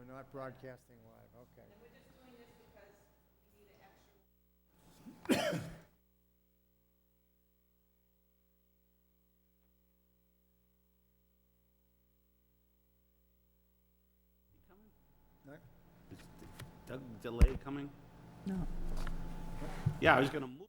We're not broadcasting live, okay. And we're just doing this because we need an extra. Is Doug Delay coming? No. Yeah, I was gonna move.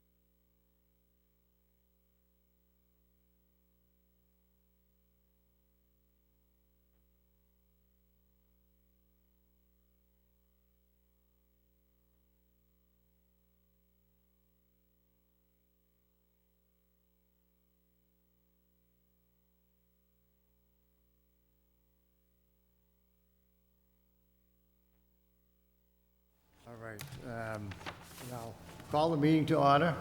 All right, now, call the meeting to order.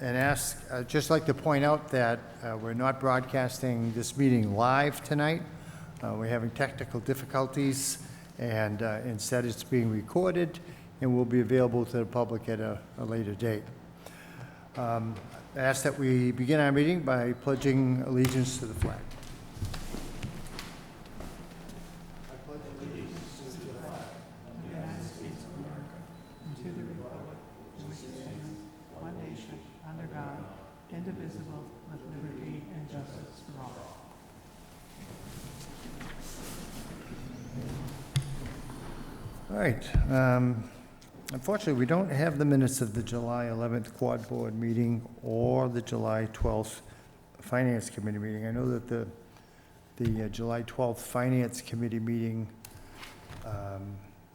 And ask, just like to point out that we're not broadcasting this meeting live tonight. We're having technical difficulties, and instead it's being recorded and will be available to the public at a later date. I ask that we begin our meeting by pledging allegiance to the flag. Indivisible, with liberty and justice for all. All right. Unfortunately, we don't have the minutes of the July 11th Quad Board meeting or the July 12th Finance Committee meeting. I know that the July 12th Finance Committee meeting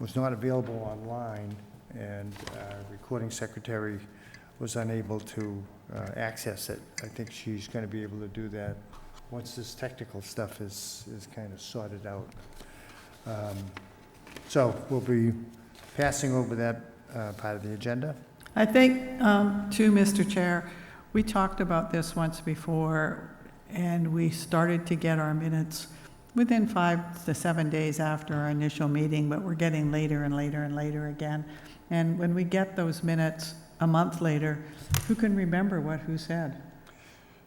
was not available online, and our recording secretary was unable to access it. I think she's going to be able to do that once this technical stuff is kind of sorted out. So we'll be passing over that part of the agenda. I think, too, Mr. Chair, we talked about this once before, and we started to get our minutes within 5 to 7 days after our initial meeting, but we're getting later and later and later again. And when we get those minutes a month later, who can remember what who said?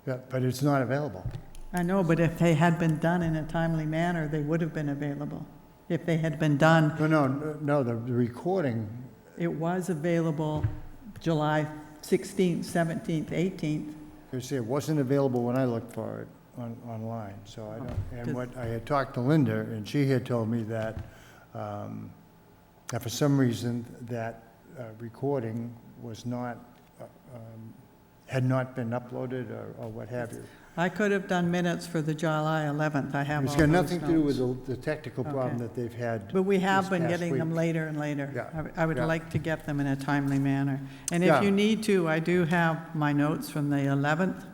Yeah, but it's not available. I know, but if they had been done in a timely manner, they would have been available. If they had been done, No, the recording, it was available July 16th, 17th, 18th. you see, it wasn't available when I looked for it online, so I don't, and what, I had talked to Linda, and she had told me that, that for some reason, that recording was not, had not been uploaded or what have you. I could have done minutes for the July 11th. I have all It's those got nothing to do notes. with the technical problem Okay. that they've had. But we have this been past getting them week. later and later. Yeah, I would yeah. like to get them in a timely manner. And Yeah. if you need to, I do have my notes from the 11th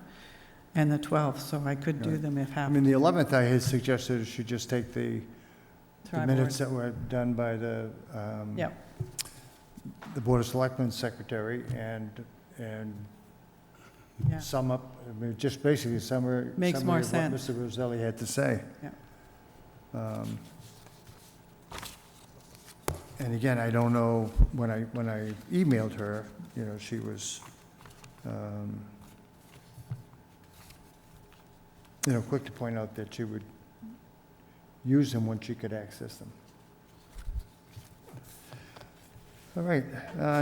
and the 12th, so I could do Right. them if I have. mean, the 11th, I had suggested she just take the Tri minutes board. that were done by the, Yep. the Board of Selectmen secretary and Yeah. sum up, I mean, just basically summary. Makes more summary of what sense. Mr. Roselli had to say. Yeah. And again, I don't know, when I emailed her, you know, she was, you know, quick to point out that she would use them when she could access them. All right,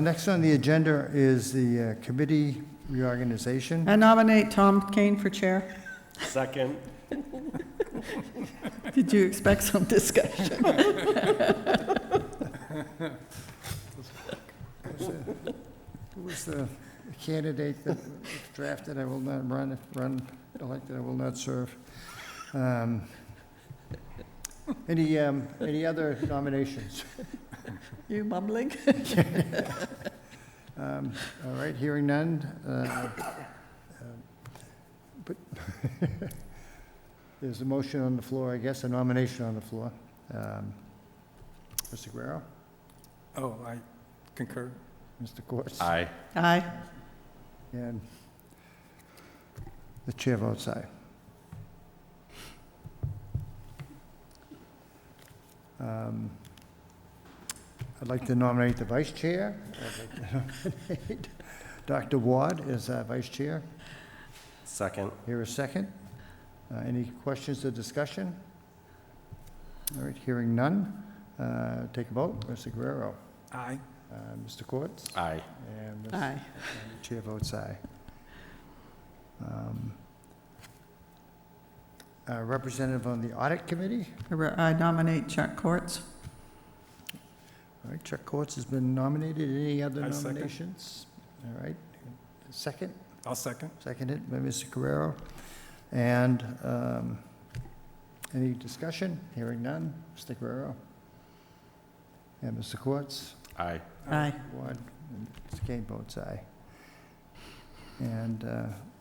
next on the agenda is the committee reorganization. I nominate Tom Kane for chair. Second. Did you expect some discussion? Who was the candidate that was drafted? I will not run, elected, I will not serve. Any other nominations? You mumbling? All right, hearing none. But there's a motion on the floor, I guess, a nomination on the floor. Mr. Guerrero? Oh, I concur. Mr. Quartz? Aye. Aye. And the chair votes aye. I'd like to nominate the vice chair. I'd like to nominate Dr. Ward as vice chair. Second. Here a second. Any questions or discussion? All right, hearing none, take a vote. Mr. Guerrero? Aye. Mr. Quartz? Aye. And Ms. Aye. and the chair votes aye. Representative on the Audit Committee? I nominate Chuck Courts. All right, Chuck Quartz has been nominated. Any other I second. nominations? All right, second? I'll second. Seconded by Mr. Guerrero. And any discussion? Hearing none. Mr. Guerrero? And Mr. Quartz? Aye. Aye. Ward, and Mr. Kane votes aye. And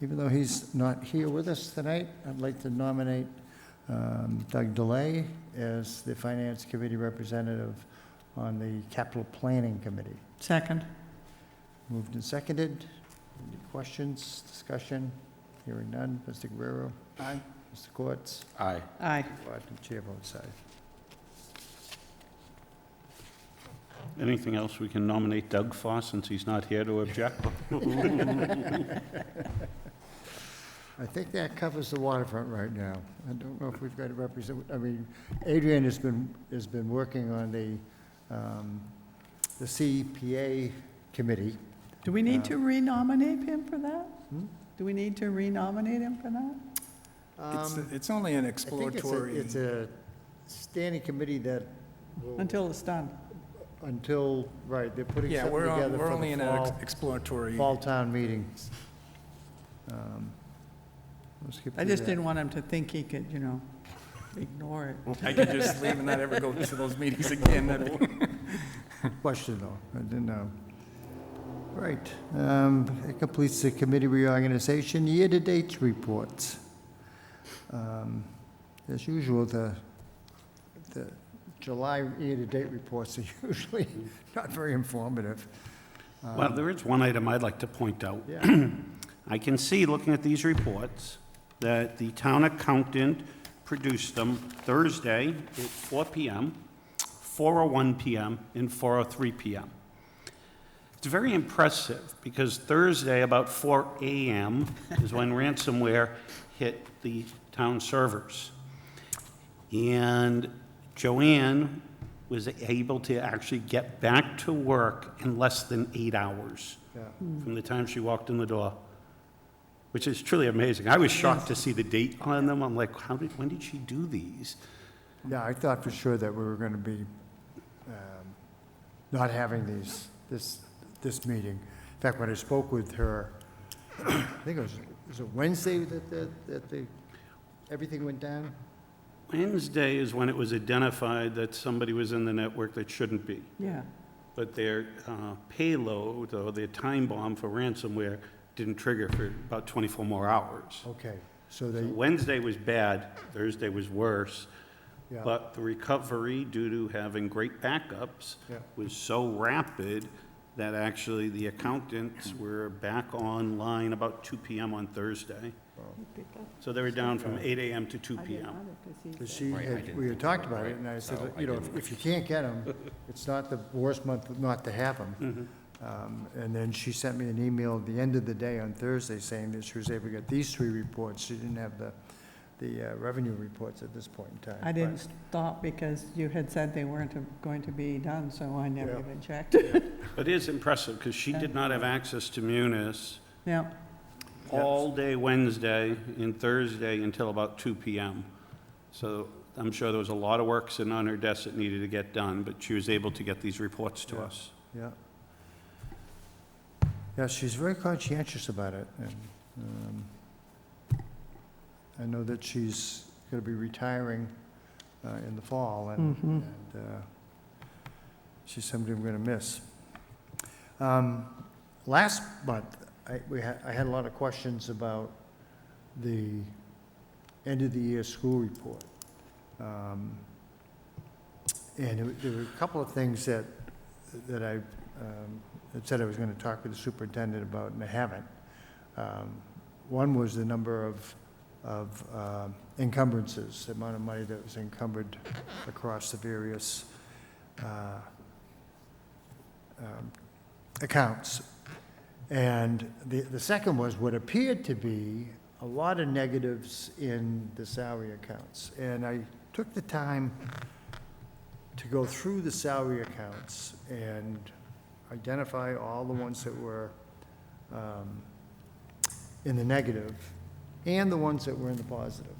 even though he's not here with us tonight, I'd like to nominate Doug DeLay as the Finance Committee representative on the Capital Planning Committee. Second. Moved and seconded. Any questions, discussion? Hearing none. Mr. Guerrero? Aye. Mr. Quartz? Aye. Aye. Ward, and chair votes aye. Anything else we can nominate Doug for since he's not here to object? I think that covers the waterfront right now. I don't know if we've got to represent, I mean, Adrian has been working on the CPA committee. Do we need to renominate him for that? Hmm? Do we need to renominate him for that? It's only an I think exploratory. it's a standing committee that will, Until it's done. until, right, they're putting Yeah, something we're together for only in the an exploratory. fall town meeting. We'll skip I through just that. didn't want him to think he could, ignore it. I could just leave and not ever go to those meetings again. That'd be- Question though, I didn't know. Right, it completes the committee reorganization year-to-date reports. As usual, the July year-to-date reports are usually not very informative. Well, there is one item I'd like to point out. Yeah, I can see, looking at these reports, that the town accountant produced them Thursday at 4 PM, 4:01 PM, and 4:03 PM. It's very impressive, because Thursday, about 4 AM, is when ransomware hit the town servers. And Joanne was able to actually get back to work in less than 8 hours yeah. from the time she walked in the door, which is truly amazing. I was shocked to see the date on them. I'm like, when did she do these? Yeah, I thought for sure that we were going to be not having this meeting. In fact, when I spoke with her, I think was it Wednesday that everything went down? Wednesday is when it was identified that somebody was in the network that shouldn't be. Yeah. But their payload, or their time bomb for ransomware, didn't trigger for about 24 more hours. Okay, so So they, Wednesday was bad, Thursday was worse, yeah, but the recovery, due to having great backups, yeah. was so rapid that actually the accountants were back online about 2 PM on Thursday. So they were down from 8 AM to 2 PM. Because we had talked about it, and I said, if you can't get them, it's not the worst month not to have them. And then she sent me an email at the end of the day on Thursday saying that she was able to get these 3 reports. She didn't have the revenue reports at this point in time. I didn't stop because you had said they weren't going to be done, so I never Yeah. even checked. But it is impressive, because she did not have access to Munis Yeah, all day Wednesday and Thursday until about 2 PM. So I'm sure there was a lot of work sitting on her desk that needed to get done, but she was able to get these reports to Yeah. us. Yeah. Yeah, she's very conscientious about it, and I know that she's going to be retiring in the fall, and she's somebody I'm going to miss. Last month, I had a lot of questions about the end-of-the-year school report. And there were a couple of things that I had said I was going to talk with the superintendent about, and I haven't. One was the number of encumbrances, the amount of money that was encumbered across the various accounts. And the second was what appeared to be a lot of negatives in the salary accounts. And I took the time to go through the salary accounts and identify all the ones that were in the negative and the ones that were in the positive.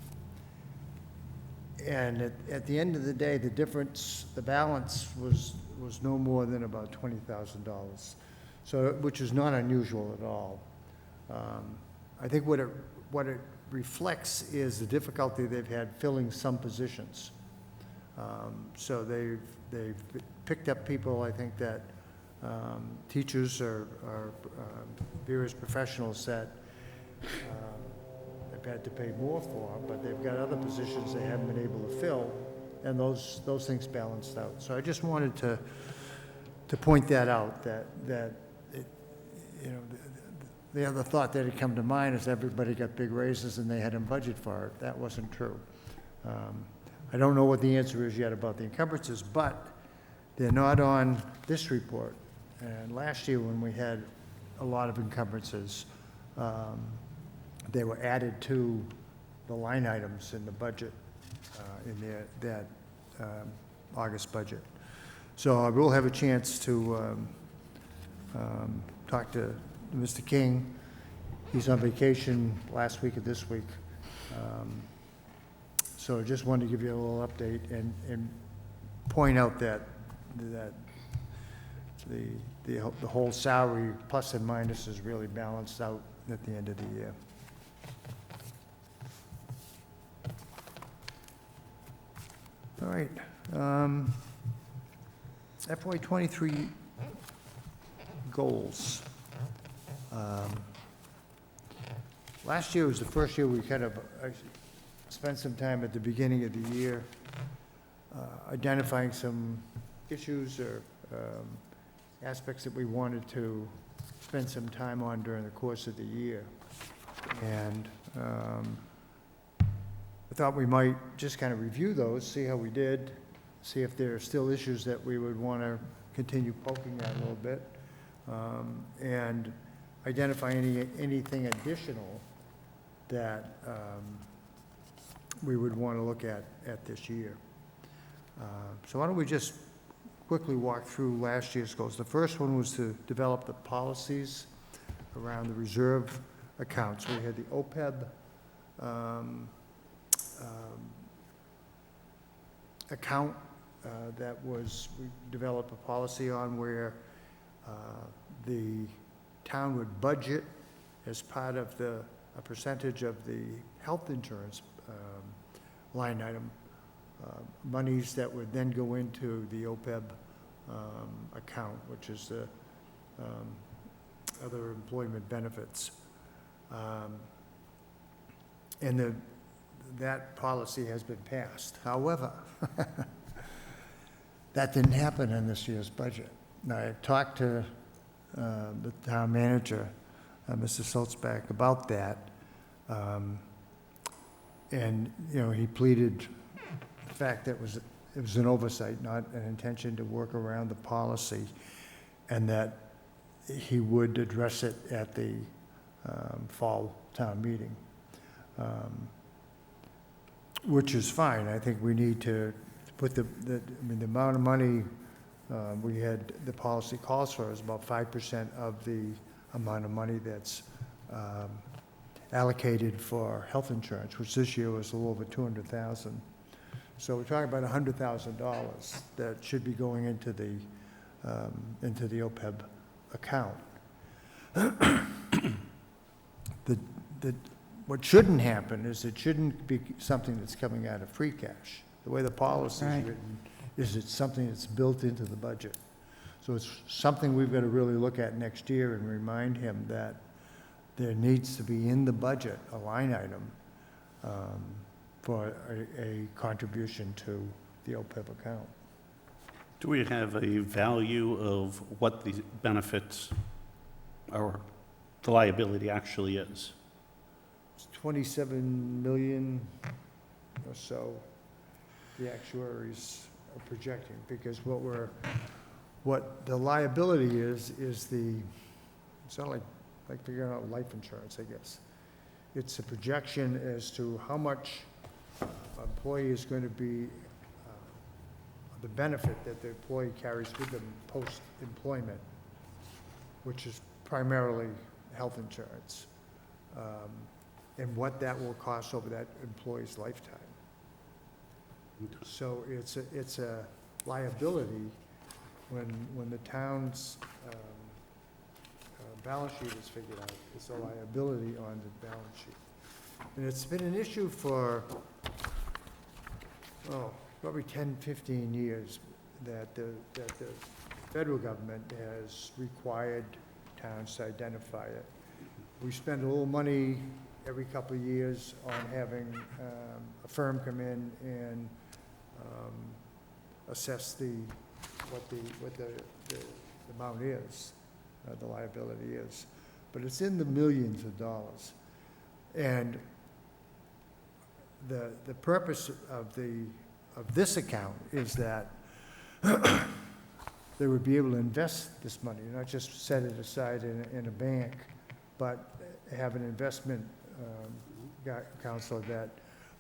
And at the end of the day, the difference, the balance was no more than about $20,000. So, which is not unusual at all. I think what it reflects is the difficulty they've had filling some positions. So they've picked up people, I think, that teachers or various professionals that they've had to pay more for, but they've got other positions they haven't been able to fill, and those things balanced out. So I just wanted to point that out, that it, you know, the other thought that had come to mind is everybody got big raises and they had a budget for it. That wasn't true. I don't know what the answer is yet about the encumbrances, but they're not on this report. And last year when we had a lot of encumbrances, they were added to the line items in the budget, in that August budget. So I will have a chance to talk to Mr. King. He's on vacation last week and this week. So I just wanted to give you a little update and point out that the whole salary plus and minus is really balanced out at the end of the year. All right. Fy23 goals. Last year was the first year we kind of spent some time at the beginning of the year identifying some issues or aspects that we wanted to spend some time on during the course of the year. And I thought we might just kind of review those, see how we did, see if there are still issues that we would want to continue poking at a little bit, and identify anything additional that we would want to look at this year. So why don't we just quickly walk through last year's goals. The first one was to develop the policies around the reserve accounts. We had the OPEB account that we developed a policy on where the town would budget as part of a percentage of the health insurance line item, monies that would then go into the OPEB account, which is the other employment benefits. And that policy has been passed. However, that didn't happen in this year's budget. Now, I talked to the town manager, Mr. Solzbach, about that. And, you know, he pleaded the fact that it was an oversight, not an intention to work around the policy, and that he would address it at the fall town meeting, which is fine. I think we need to put the amount of money we had, the policy calls for is about 5% of the amount of money that's allocated for health insurance, which this year was a little over $200,000. So we're talking about $100,000 that should be going into the OPEB account. What shouldn't happen is it shouldn't be something that's coming out of free cash. The way the policy is written is it's something that's built into the budget. So it's something we've got to really look at next year and remind him that there needs to be in the budget a line item for a contribution to the OPEB account. Do we have a value of what the benefits or the liability actually is? It's 27 million or so the actuaries are projecting, because what the liability is it's not like figuring out life insurance, I guess. It's a projection as to how much an employee is going to be the benefit that the employee carries with them post-employment, which is primarily health insurance, and what that will cost over that employee's lifetime. So it's a liability when the town's balance sheet is figured out. It's a liability on the balance sheet. And it's been an issue for, probably 10, 15 years that the federal government has required towns to identify it. We spend a little money every couple of years on having a firm come in and assess what the amount is, the liability is. But it's in the millions of dollars. And the purpose of this account is that they would be able to invest this money, not just set it aside in a bank, but have an investment counselor that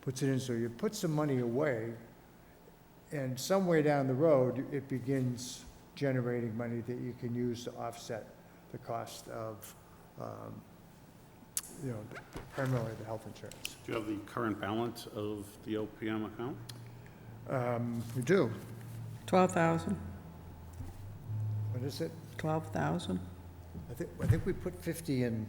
puts it in. So you put some money away, and somewhere down the road, it begins generating money that you can use to offset the cost of, primarily the health insurance. Do you have the current balance of the OPM account? We do. 12,000, What is it? 12,000. I think we put 50 in,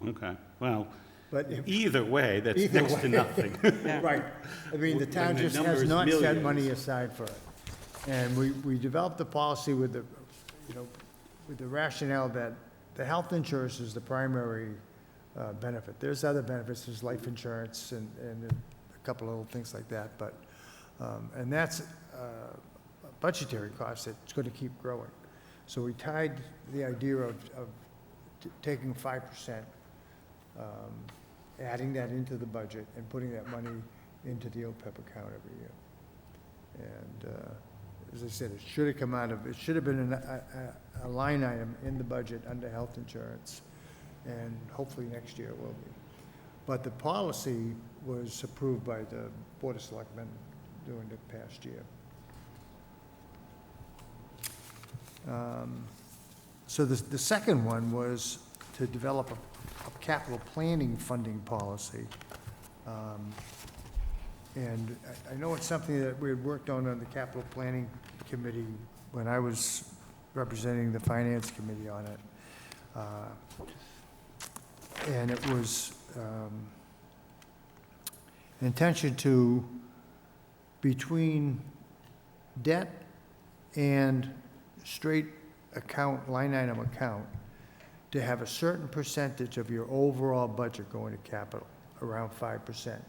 Okay, well, but if, either way, that's Either next to way. nothing. right. I mean, the town When the just number has is not set millions. money aside for it. And we developed the policy with the, with the rationale that the health insurance is the primary benefit. There's other benefits, there's life insurance and a couple of little things like that, but, and that's a budgetary cost that's going to keep growing. So we tied the idea of taking 5%, adding that into the budget and putting that money into the OPEB account every year. And as I said, it should have come out of, it should have been a line item in the budget under health insurance, and hopefully next year it will be. But the policy was approved by the Board of Selectmen during the past year. So the second one was to develop a capital planning funding policy. And I know it's something that we had worked on the capital planning committee when I was representing the finance committee on it. And it was intention to, between debt and straight account, line item account, to have a certain percentage of your overall budget going to capital, around 5%.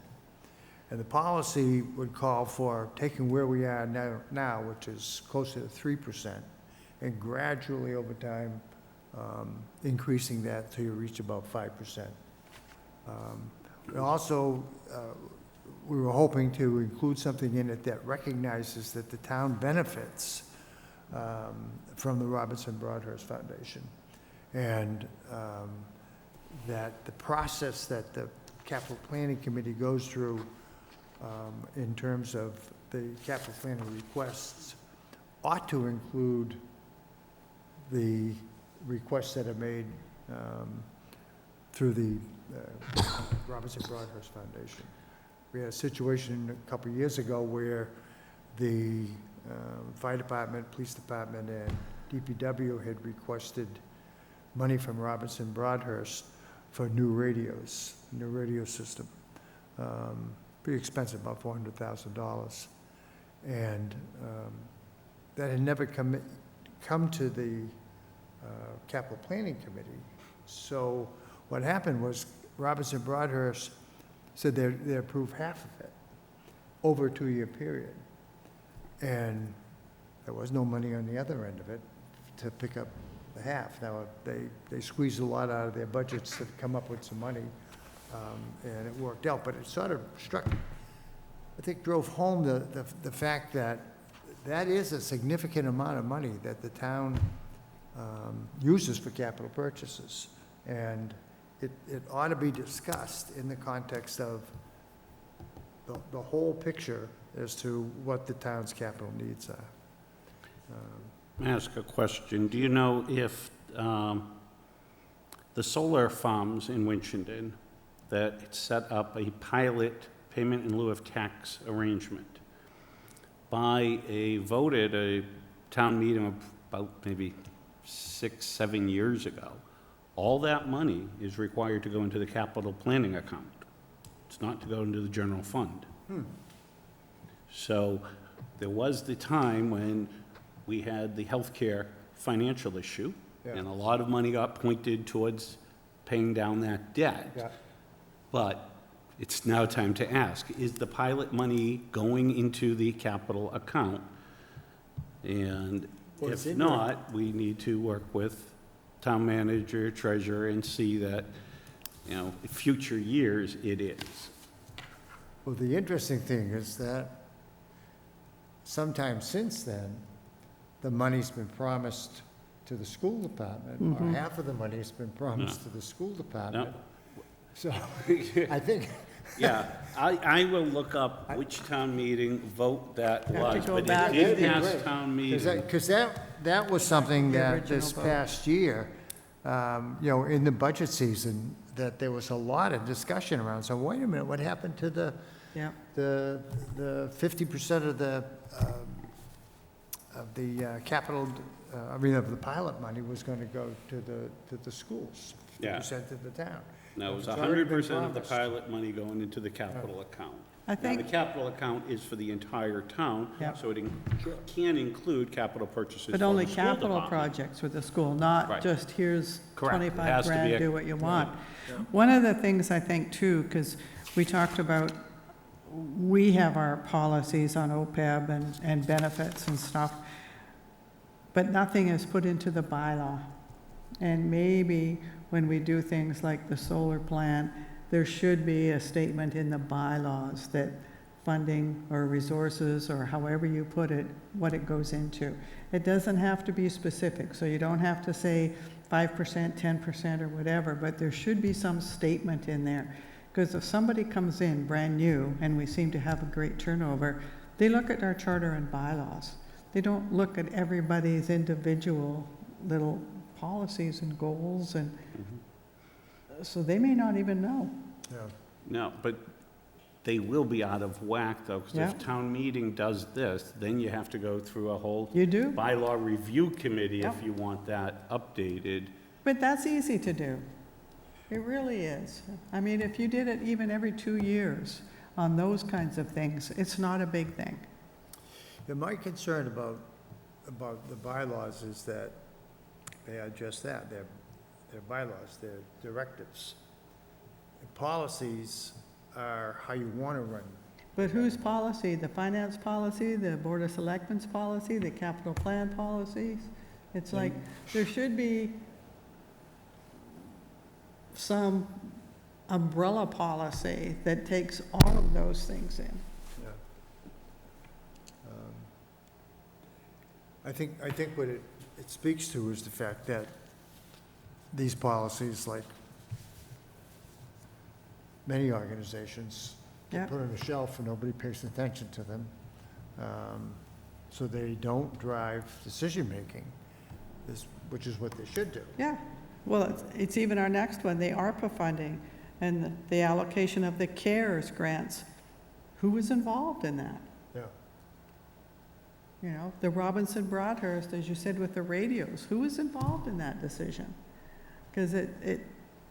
And the policy would call for taking where we are now, which is closer to 3%, and gradually over time increasing that till you reach about 5%. We also, we were hoping to include something in it that recognizes that the town benefits from the Robinson Broadhurst Foundation. And that the process that the Capital Planning Committee goes through in terms of the capital planning requests ought to include the requests that are made through the Robinson Broadhurst Foundation. We had a situation a couple of years ago where the fire department, police department, and DPW had requested money from Robinson Broadhurst for new radios, new radio system. Pretty expensive, about $400,000. And that had never come to the Capital Planning Committee. So what happened was Robinson Broadhurst said they approved half of it over a 2-year period. And there was no money on the other end of it to pick up the half. Now, they squeezed a lot out of their budgets to come up with some money, and it worked out. But it sort of drove home the fact that that is a significant amount of money that the town uses for capital purchases. And it ought to be discussed in the context of the whole picture as to what the town's capital needs are. May I ask a question? Do you know if the solar farms in Winchendon, that it set up a pilot payment in lieu of tax arrangement by voted a town meeting about maybe 6, 7 years ago, all that money is required to go into the capital planning account. It's not to go into the general fund. So there was the time when we had the healthcare financial issue, and a lot of money got pointed towards paying down that debt. Yeah. But it's now time to ask, is the pilot money going into the capital account? And Well, it's if in there. not, we need to work with town manager, treasurer, and see that, you know, in future years, it is. Well, the interesting thing is that sometime since then, the money's been promised to the school department, or half of the money's been promised to the school department. So I think, Yeah, I will look up which town meeting vote that Have to was, go but back. it did That'd be pass great. town meeting. because that was something The that this original vote. past year, you know, in the budget season, that there was a lot of discussion around. So wait a minute, what happened to the Yeah, the 50% of the capital, I mean, of the pilot money was going to go to the schools, Yeah. 50% to the town. No, it was It's already been 100% of the promised. pilot money going into the capital account. I Now, think, the capital account is for the entire town, Yep. so it can include capital purchases for the but only school capital department. projects with the school, not Right. just here's Correct. It 25 has to be grand, a- do what you want. One of the things I think too, because we talked about, we have our policies on OPEB and benefits and stuff, but nothing is put into the bylaw. And maybe when we do things like the solar plan, there should be a statement in the bylaws that funding or resources, or however you put it, what it goes into. It doesn't have to be specific, so you don't have to say 5%, 10%, or whatever, but there should be some statement in there. Because if somebody comes in brand new, and we seem to have a great turnover, they look at our charter and bylaws. They don't look at everybody's individual little policies and goals, and so they may not even know. Yeah. No, but they will be out of whack, though, because Yeah. if town meeting does this, then you have to go through a whole You do? bylaw review committee if Yep. you want that updated. But that's easy to do. It really is. I mean, if you did it even every 2 years on those kinds of things, it's not a big thing. Yeah, my concern about the bylaws is that they are just that, they're bylaws, they're directives. The policies are how you want to run. But whose policy? The finance policy, the Board of Selectmen's policy, the capital plan policies? It's like, there should be some umbrella policy that takes all of those things in. Yeah. I think what it speaks to is the fact that these policies, like many organizations, Yeah. get put on a shelf and nobody pays attention to them. So they don't drive decision-making, which is what they should do. Yeah, well, it's even our next one, the ARPA funding and the allocation of the CARES grants. Who was involved in that? Yeah. You know, the Robinson Broadhurst, as you said, with the radios, who was involved in that decision? Because it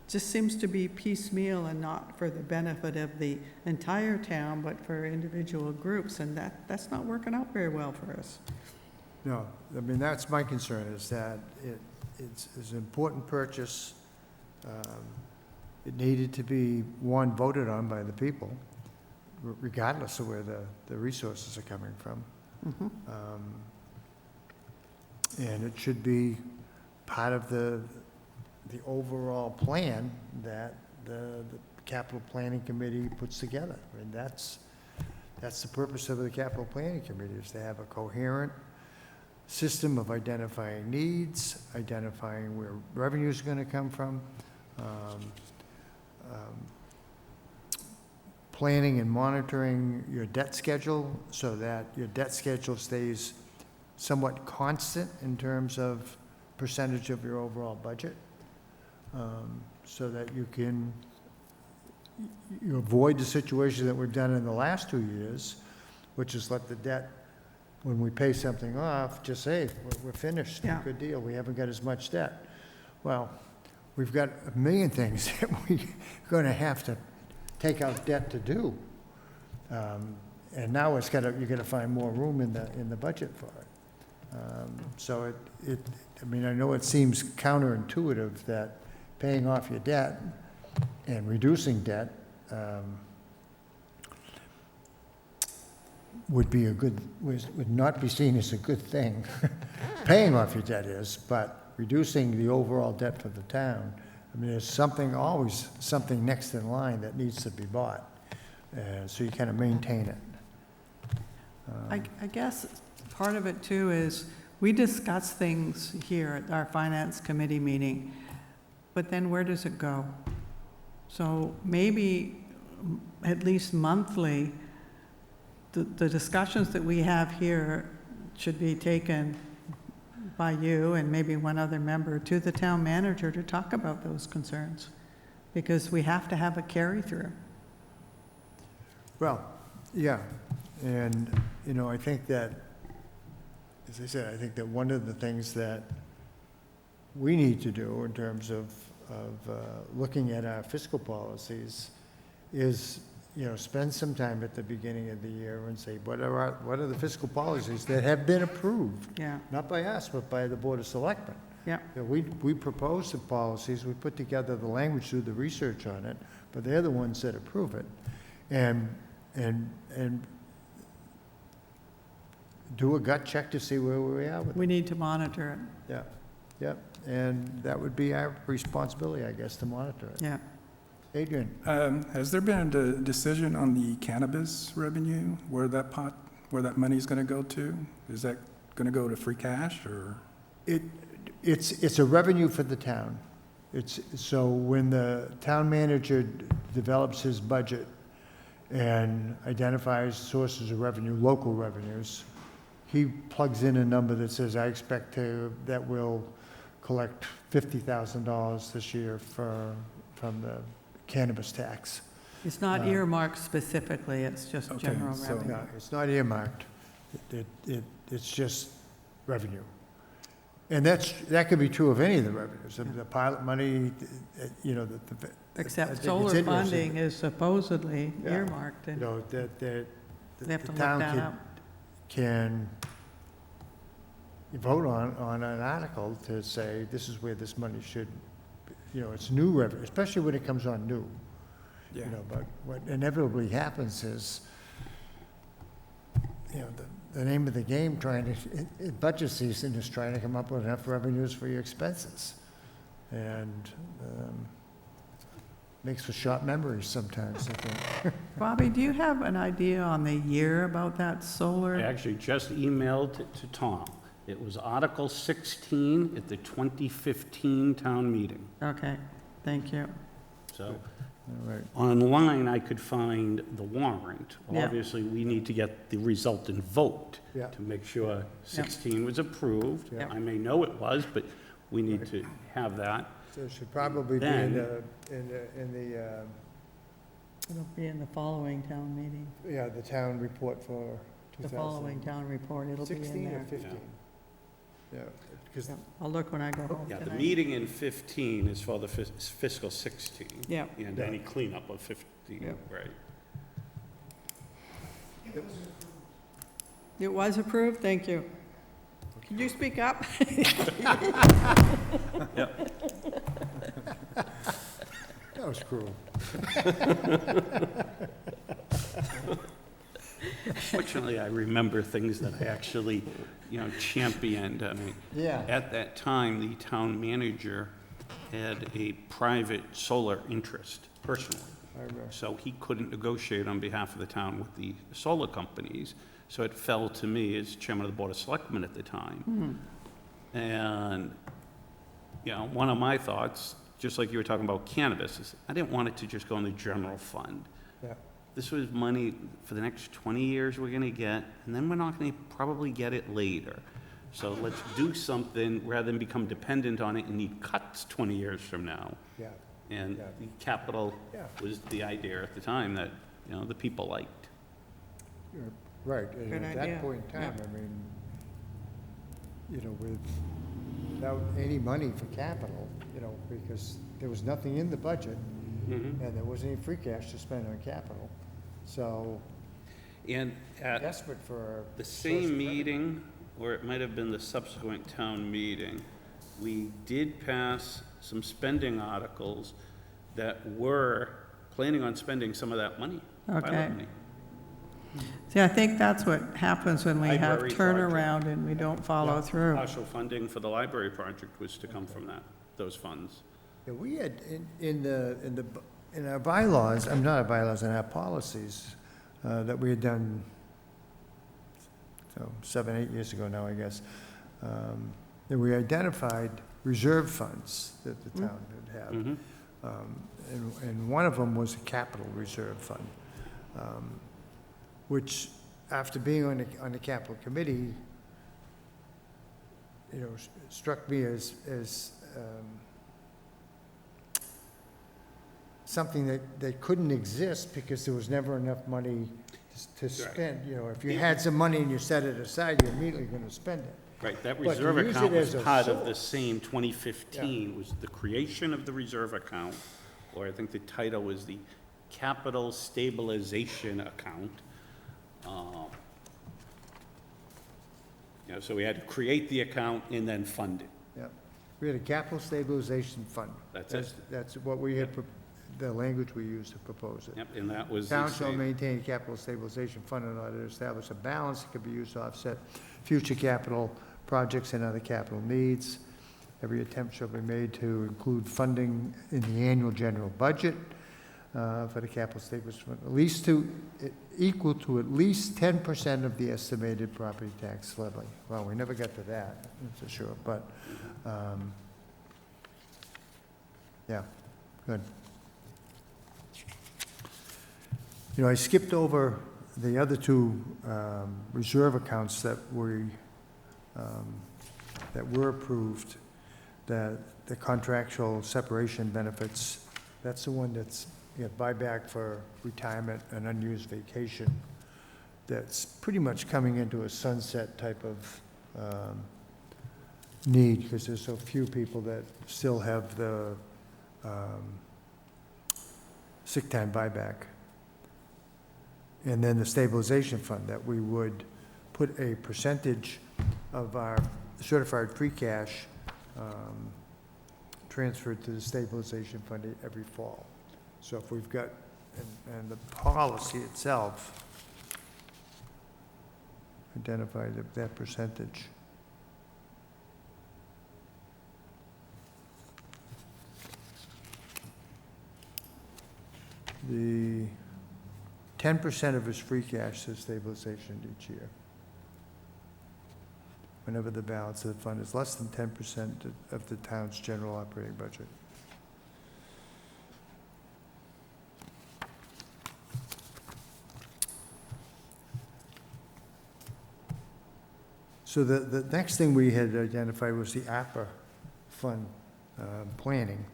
just seems to be piecemeal and not for the benefit of the entire town, but for individual groups, and that's not working out very well for us. No, I mean, that's my concern, is that it's an important purchase. It needed to be, one, voted on by the people, regardless of where the resources are coming from. Mhm. And it should be part of the overall plan that the capital planning committee puts together. And that's the purpose of the capital planning committee, is to have a coherent system of identifying needs, identifying where revenue is going to come from, planning and monitoring your debt schedule so that your debt schedule stays somewhat constant in terms of percentage of your overall budget, so that you avoid the situation that we've done in the last 2 years, which is let the debt, when we pay something off, just say, we're finished, Yeah. good deal, we haven't got as much debt. Well, we've got a million things that we're going to have to take out debt to do. And now you're going to find more room in the budget for it. So I mean, I know it seems counterintuitive that paying off your debt and reducing debt would not be seen as a good thing. Paying off your debt is, but reducing the overall debt for the town, I mean, there's always something next in line that needs to be bought. So you kind of maintain it. I guess part of it too is we discuss things here at our finance committee meeting, but then where does it go? So maybe at least monthly, the discussions that we have here should be taken by you and maybe one other member to the town manager to talk about those concerns, because we have to have a carry-through. Well, yeah, and, I think that, as I said, I think that one of the things that we need to do in terms of looking at our fiscal policies is, spend some time at the beginning of the year and say, what are the fiscal policies that have been approved? Yeah, Not by us, but by the Board of Selectmen. yeah, We propose the policies, we put together the language, do the research on it, but they're the ones that approve it. And do a gut check to see where we are with it. we need to monitor it, Yeah, and that would be our responsibility, I guess, to monitor it. yeah. Adrian? Has there been a decision on the cannabis revenue, where that money's going to go to? Is that going to go to free cash, or? It's a revenue for the town. So when the town manager develops his budget and identifies sources of revenue, local revenues, he plugs in a number that says, I expect that we'll collect $50,000 this year from the cannabis tax. It's not earmarked specifically, it's just Okay, general so- revenue. No, it's not earmarked. It's just revenue. And that could be true of any of the revenues. The pilot money, I Except think it's solar interesting. funding is supposedly Yeah. earmarked, and that they have to the look town that up. can vote on an article to say, this is where this money should, it's new revenue, especially when it comes on new. Yeah. But what inevitably happens is, the name of the game in budget season is trying to come up with enough revenues for your expenses. And makes for short memories sometimes, I think. Bobby, do you have an idea on the year about that solar? I actually just emailed it to Tom. It was Article 16 at the 2015 town meeting. Okay, thank you. So All right. online, I could find the warrant. Yeah. Obviously, we need to get the resultant vote Yeah. to make sure 16 was approved. Yeah. I may know it was, but we need to have that. So it should probably be Then- in the It'll be in the following town meeting, the town report for the following town report, it'll be in 16 or there. 15? Yeah, because, Yeah, I'll look when I go home Yeah, the tonight. meeting in 15 is for the fiscal 16. Yeah. And any cleanup of 15, Yeah. right? It was approved, thank you. Could you speak up? that was cruel. Fortunately, I remember things that I actually, championed. I mean, Yeah. at that time, the town manager had a private solar interest personally. I remember. So he couldn't negotiate on behalf of the town with the solar companies. So it fell to me as chairman of the Board of Selectmen at the time. And, one of my thoughts, just like you were talking about cannabis, is I didn't want it to just go in the general fund. Yeah. this was money for the next 20 years we're gonna get, and then we're not gonna probably get it later. So let's do something rather than become dependent on it and need cuts 20 years from now. Yeah, And Yeah. the capital Yeah. was the idea at the time that, the people liked. you're right. And Good at idea. that point in time, Yeah. I mean, without any money for capital, because there was nothing in the budget, and there wasn't any free cash to spend on capital. So And at desperate for. the source same of revenue. meeting, or it might have been the subsequent town meeting, we did pass some spending articles that were planning on spending some of that money. pilot Okay. money. See, I think that's what happens when we have Library project. And we don't follow through. Partial funding for the library project was to come from those funds. Yeah, we had, in our bylaws, I'm not our bylaws, in our policies, that we had done, 7, 8 years ago now, I guess, that we identified reserve funds that the town would have. Mhm. And one of them was a capital reserve fund, which, after being on the capital committee, struck me as something that couldn't exist because there was never enough money to spend. If you had some money and you set it aside, you're immediately going to spend it. Right, that But to reserve use account it was as a part of the source. same 2015, was the creation of the reserve account, or I think the title was the Capital Stabilization Account. So we had to create the account and then fund it. Yeah. We had a capital stabilization fund. That's it. That's what we had, the language we used to propose it. Yep, and that was the Town shall same. maintain a capital stabilization fund in order to establish a balance that could be used to offset future capital projects and other capital needs. Every attempt shall be made to include funding in the annual general budget for the capital stabilization fund, equal to at least 10% of the estimated property tax levy. Well, we never got to that, that's for sure, but, yeah, good. I skipped over the other two reserve accounts that were approved, the contractual separation benefits. That's the one that's, buyback for retirement and unused vacation. That's pretty much coming into a sunset type of need, because there's so few people that still have the sick time buyback. And then the stabilization fund, that we would put a percentage of our certified free cash transferred to the stabilization fund every fall. So if we've got, and the policy itself identified that percentage. The 10% of his free cash to stabilization each year. Whenever the balance of the fund is less than 10% of the town's general operating budget. So the next thing we had identified was the APA fund planning.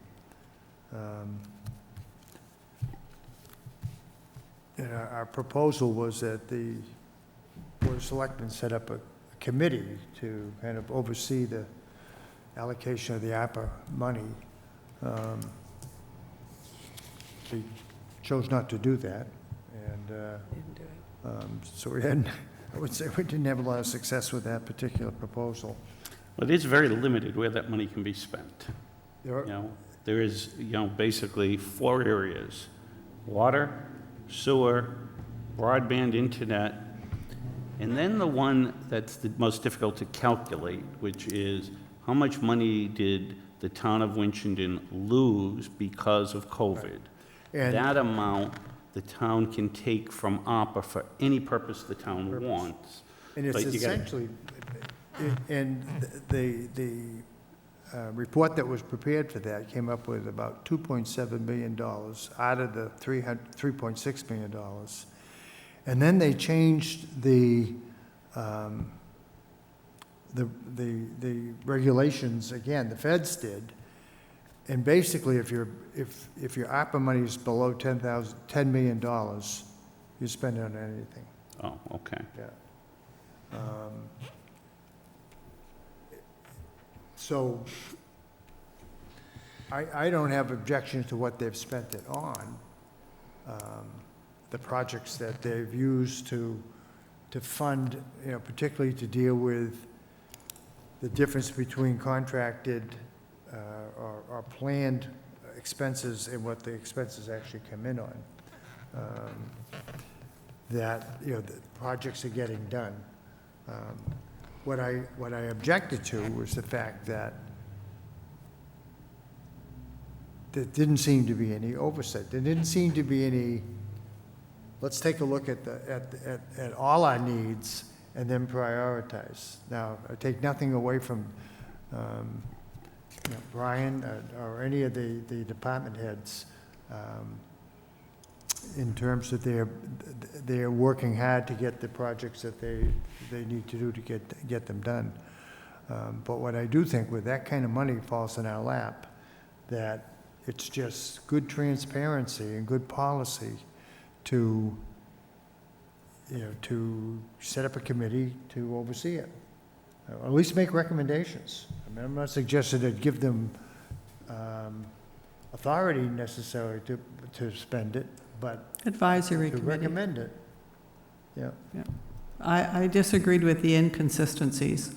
And our proposal was that the Board of Selectmen set up a committee to kind of oversee the allocation of the APA money. We chose not to do that, and so we hadn't, I would say we didn't have a lot of success with that particular proposal. Well, it is very limited where that money can be spent. There are- There is, basically 4 areas: water, sewer, broadband internet, and then the one that's the most difficult to calculate, which is how much money did the town of Winchendon lose because of COVID? And- That amount the town can take from ARPA for any purpose the town wants. And it's But you gotta- essentially, and the report that was prepared for that came up with about $2.7 million out of the $3.6 million. And then they changed the regulations again, the feds did. And basically, if your ARPA money is below $10 million, you spend it on anything. Oh, okay. Yeah. So I don't have objections to what they've spent it on. The projects that they've used to fund, particularly to deal with the difference between contracted or planned expenses and what the expenses actually come in on. That, the projects are getting done. What I objected to was the fact that there didn't seem to be any oversight. There didn't seem to be any, let's take a look at all our needs and then prioritize. Now, I take nothing away from Brian or any of the department heads in terms of they're working hard to get the projects that they need to do to get them done. But what I do think with that kind of money falls in our lap, that it's just good transparency and good policy to set up a committee to oversee it, or at least make recommendations. I mean, I'm not suggesting to give them authority necessary to spend it, but Advisory to committee. recommend it. Yeah. Yeah. I disagreed with the inconsistencies,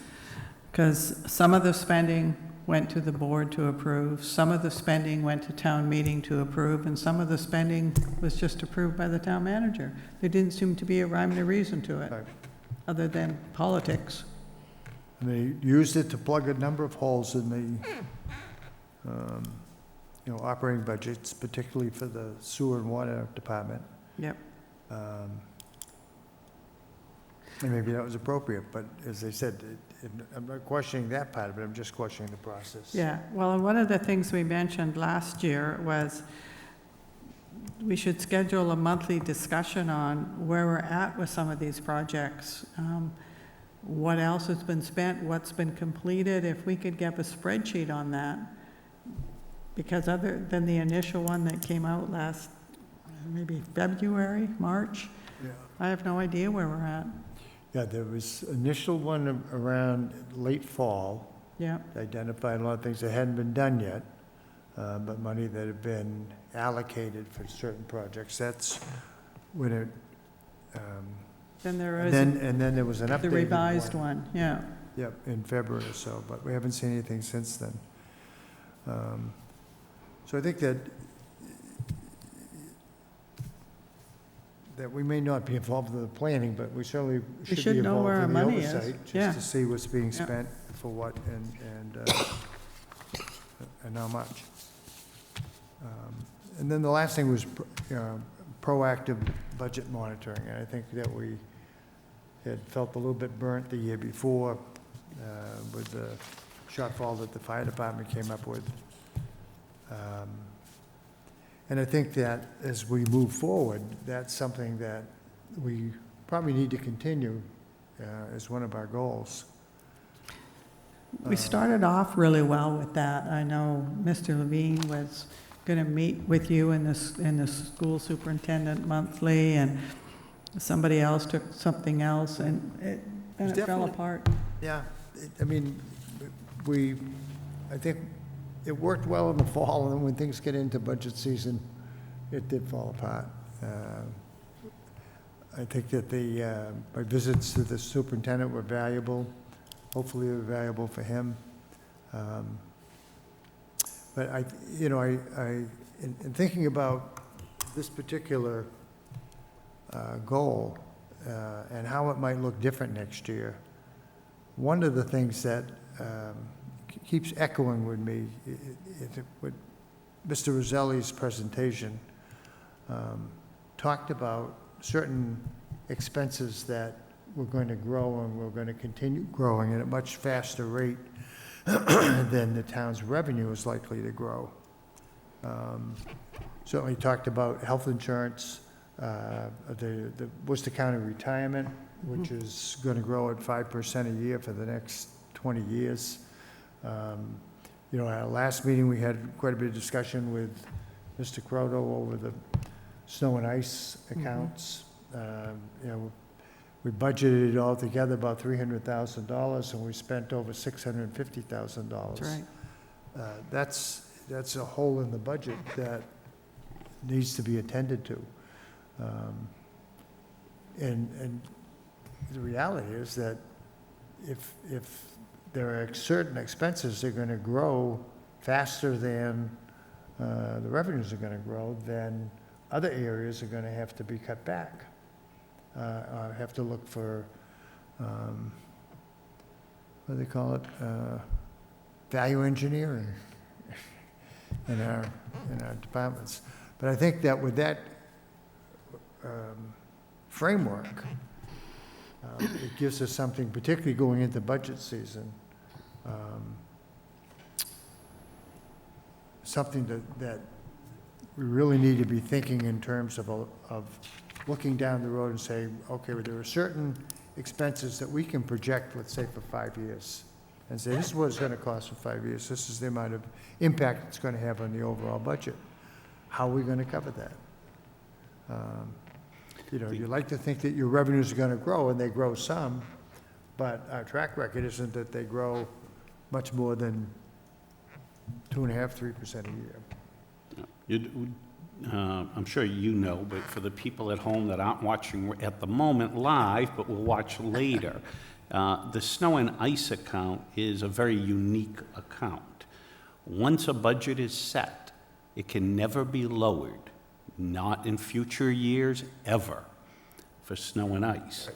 because some of the spending went to the board to approve, some of the spending went to town meeting to approve, and some of the spending was just approved by the town manager. There didn't seem to be a rhyme or reason to it, Right. other than politics. And they used it to plug a number of holes in the, operating budgets, particularly for the sewer and water department. Yep. And maybe that was appropriate, but as I said, I'm not questioning that part of it, I'm just questioning the process. Yeah, well, and one of the things we mentioned last year was we should schedule a monthly discussion on where we're at with some of these projects. What else has been spent, what's been completed, if we could get a spreadsheet on that. Because other than the initial one that came out last, maybe February, March, Yeah. I have no idea where we're at. Yeah, there was initial one around late fall, Yeah, identified a lot of things that hadn't been done yet, but money that had been allocated for certain projects. That's when it, then there and is then there was an updated the revised one, yeah. Yep, in February or so, but we haven't seen anything since then. So I think that we may not be involved in the planning, but we certainly should should be know involved where our in the money is, oversight, yeah. just to see what's being Yeah. spent for what and how much. And then the last thing was proactive budget monitoring, and I think that we had felt a little bit burnt the year before with the shortfall that the fire department came up with. And I think that as we move forward, that's something that we probably need to continue as one of our goals. We started off really well with that. I know Mr. Levine was going to meet with you and the school superintendent monthly, and somebody else took something else, and it fell Definitely. apart. Yeah, I mean, I think it worked well in the fall, and then when things get into budget season, it did fall apart. I think that my visits to the superintendent were valuable. Hopefully, they were valuable for him. But in thinking about this particular goal and how it might look different next year, one of the things that keeps echoing with me, with Mr. Roselli's presentation, talked about certain expenses that we're going to grow and we're going to continue growing at a much faster rate then the town's revenue is likely to grow. Certainly talked about health insurance, the Worcester County retirement, which is going to grow at 5% a year for the next 20 years. You know, at our last meeting, we had quite a bit of discussion with Mr. Croto over the snow and ice accounts. You know, we budgeted altogether about $300,000, and we spent over $650,000. That's right. That's a hole in the budget that needs to be attended to. And the reality is that if there are certain expenses that are going to grow faster than the revenues are going to grow, then other areas are going to have to be cut back. Or have to look for, what do they call it? Value engineering in our departments. But I think that with that framework, it gives us something, particularly going into budget season, something that we really need to be thinking in terms of looking down the road and say, okay, well, there are certain expenses that we can project, let's say, for 5 years, and say, this is what it's going to cost for 5 years. This is the amount of impact it's going to have on the overall budget. How are we going to cover that? You know, you like to think that your revenues are going to grow, and they grow some, but our track record isn't that they grow much more than 2.5%, 3% a year. I'm sure you know, but for the people at home that aren't watching at the moment live, but will watch later, the snow and ice account is a very unique account. Once a budget is set, it can never be lowered, not in future years, ever, for snow and ice.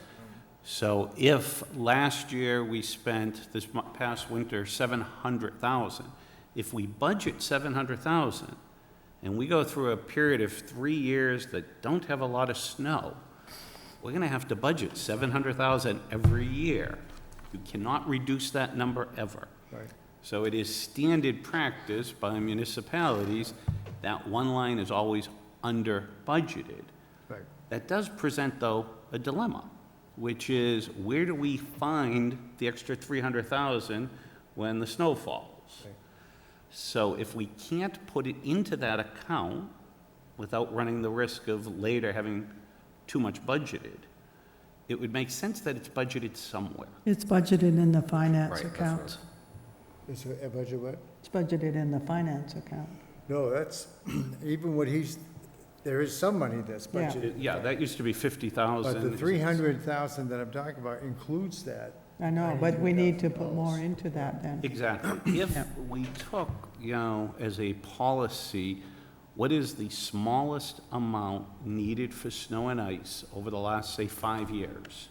So if last year we spent, this past winter, $700,000, if we budget $700,000, and we go through a period of 3 years that don't have a lot of snow, we're going to have to budget $700,000 every year. You cannot reduce that number ever. Right. So it is standard practice by municipalities that one line is always under budgeted. Right. That does present, though, a dilemma, which is where do we find the extra $300,000 when the snow falls? Right. So if we can't put it into that account without running the risk of later having too much budgeted, it would make sense that it's budgeted somewhere. It's budgeted in the finance Right, that's account. Is it a budget what? It's budgeted in the finance account. No, that's, even what there is some money that's Yeah. budgeted. Yeah, that used to be 50,000. But the 300,000 that I'm talking about includes that. I know, but we need to put more into that then. Exactly. If Yeah. we took, as a policy, what is the smallest amount needed for snow and ice over the last, say, 5 years?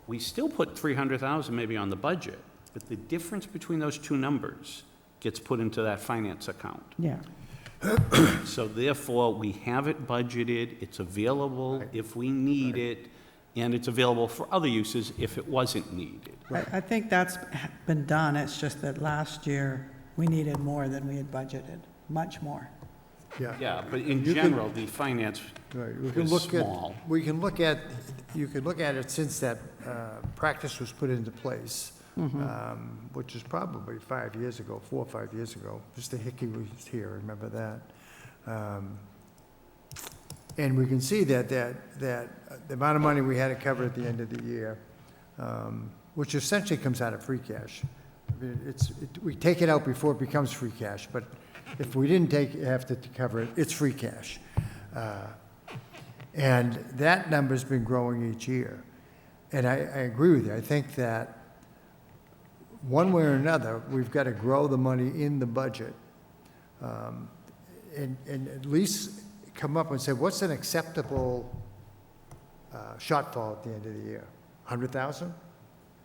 We still put 300,000 maybe on the budget, but the difference between those two numbers gets put into that finance account. Yeah, So therefore, we have it budgeted, it's available Right. if we need it, and it's available for other uses if it wasn't needed. I think that's been done. It's just that last year, we needed more than we had budgeted, much more. Yeah. Yeah, but in You can- general, the finance Right, we can was look small. at, you could look at it since that practice was put into place, which is probably 5 years ago, 4 or 5 years ago. Mr. Hickey was here, remember that? And we can see that the amount of money we had to cover at the end of the year, which essentially comes out of free cash. I mean, we take it out before it becomes free cash, but if we didn't have to cover it, it's free cash. And that number's been growing each year. And I agree with you. I think that one way or another, we've got to grow the money in the budget, and at least come up and say, what's an acceptable shortfall at the end of the year? 100,000?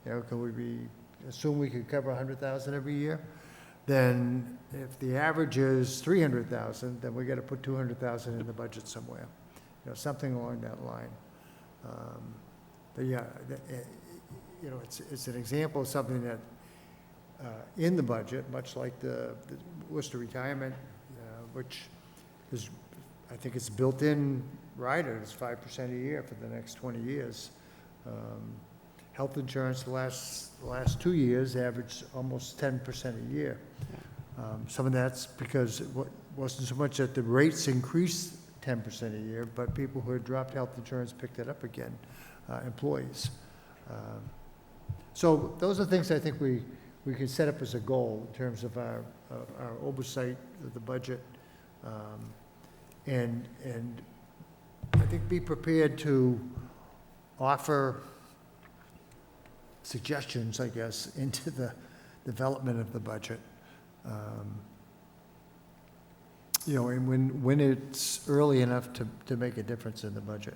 Can assume we could cover 100,000 every year? Then if the average is 300,000, then we got to put 200,000 in the budget somewhere, something along that line. But yeah, it's an example of something that in the budget, much like the Worcester retirement, which is, I think it's built in rider, it's 5% a year for the next 20 years. Health insurance, the last 2 years averaged almost 10% a year. Some of that's because it wasn't so much that the rates increased 10% a year, but people who had dropped health insurance picked it up again, employees. So those are things I think we can set up as a goal in terms of our oversight of the budget. And I think be prepared to offer suggestions, I guess, into the development of the budget. And when it's early enough to make a difference in the budget.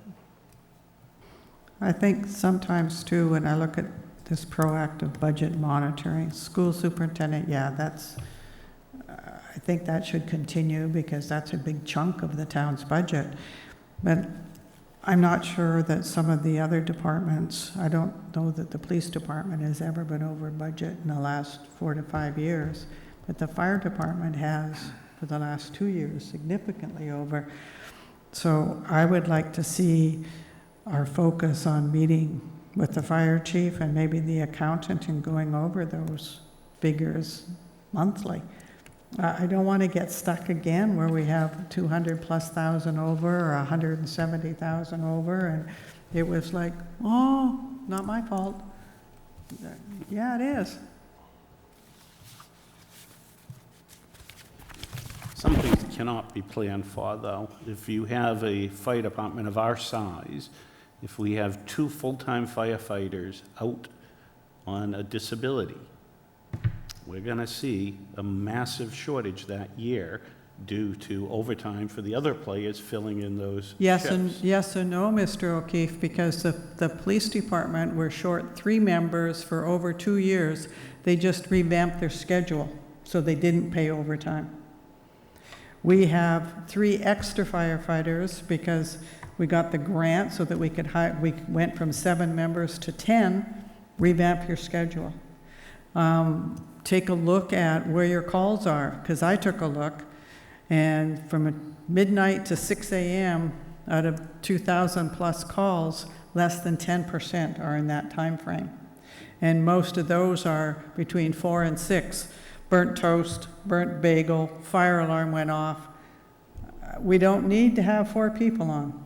I think sometimes too, when I look at this proactive budget monitoring, school superintendent, I think that should continue because that's a big chunk of the town's budget. But I'm not sure that some of the other departments, I don't know that the police department has ever been over budget in the last 4 to 5 years, but the fire department has for the last 2 years, significantly over. So I would like to see our focus on meeting with the fire chief and maybe the accountant and going over those figures monthly. I don't want to get stuck again where we have 200,000+ over or 170,000 over, and it was like, oh, not my fault. Yeah, it is. Some things cannot be planned for, though. If you have a fire department of our size, if we have 2 full-time firefighters out on a disability, we're going to see a massive shortage that year due to overtime for the other players filling in those Yes shifts. and no, Mr. O'Keefe, because the police department were short 3 members for over 2 years. They just revamped their schedule, so they didn't pay overtime. We have 3 extra firefighters because we got the grant so that we could hire, we went from 7 members to 10, revamp your schedule. Take a look at where your calls are, because I took a look, and from midnight to 6 a.m., out of 2,000+ calls, less than 10% are in that time frame. And most of those are between 4 and 6. Burnt toast, burnt bagel, fire alarm went off. We don't need to have 4 people on.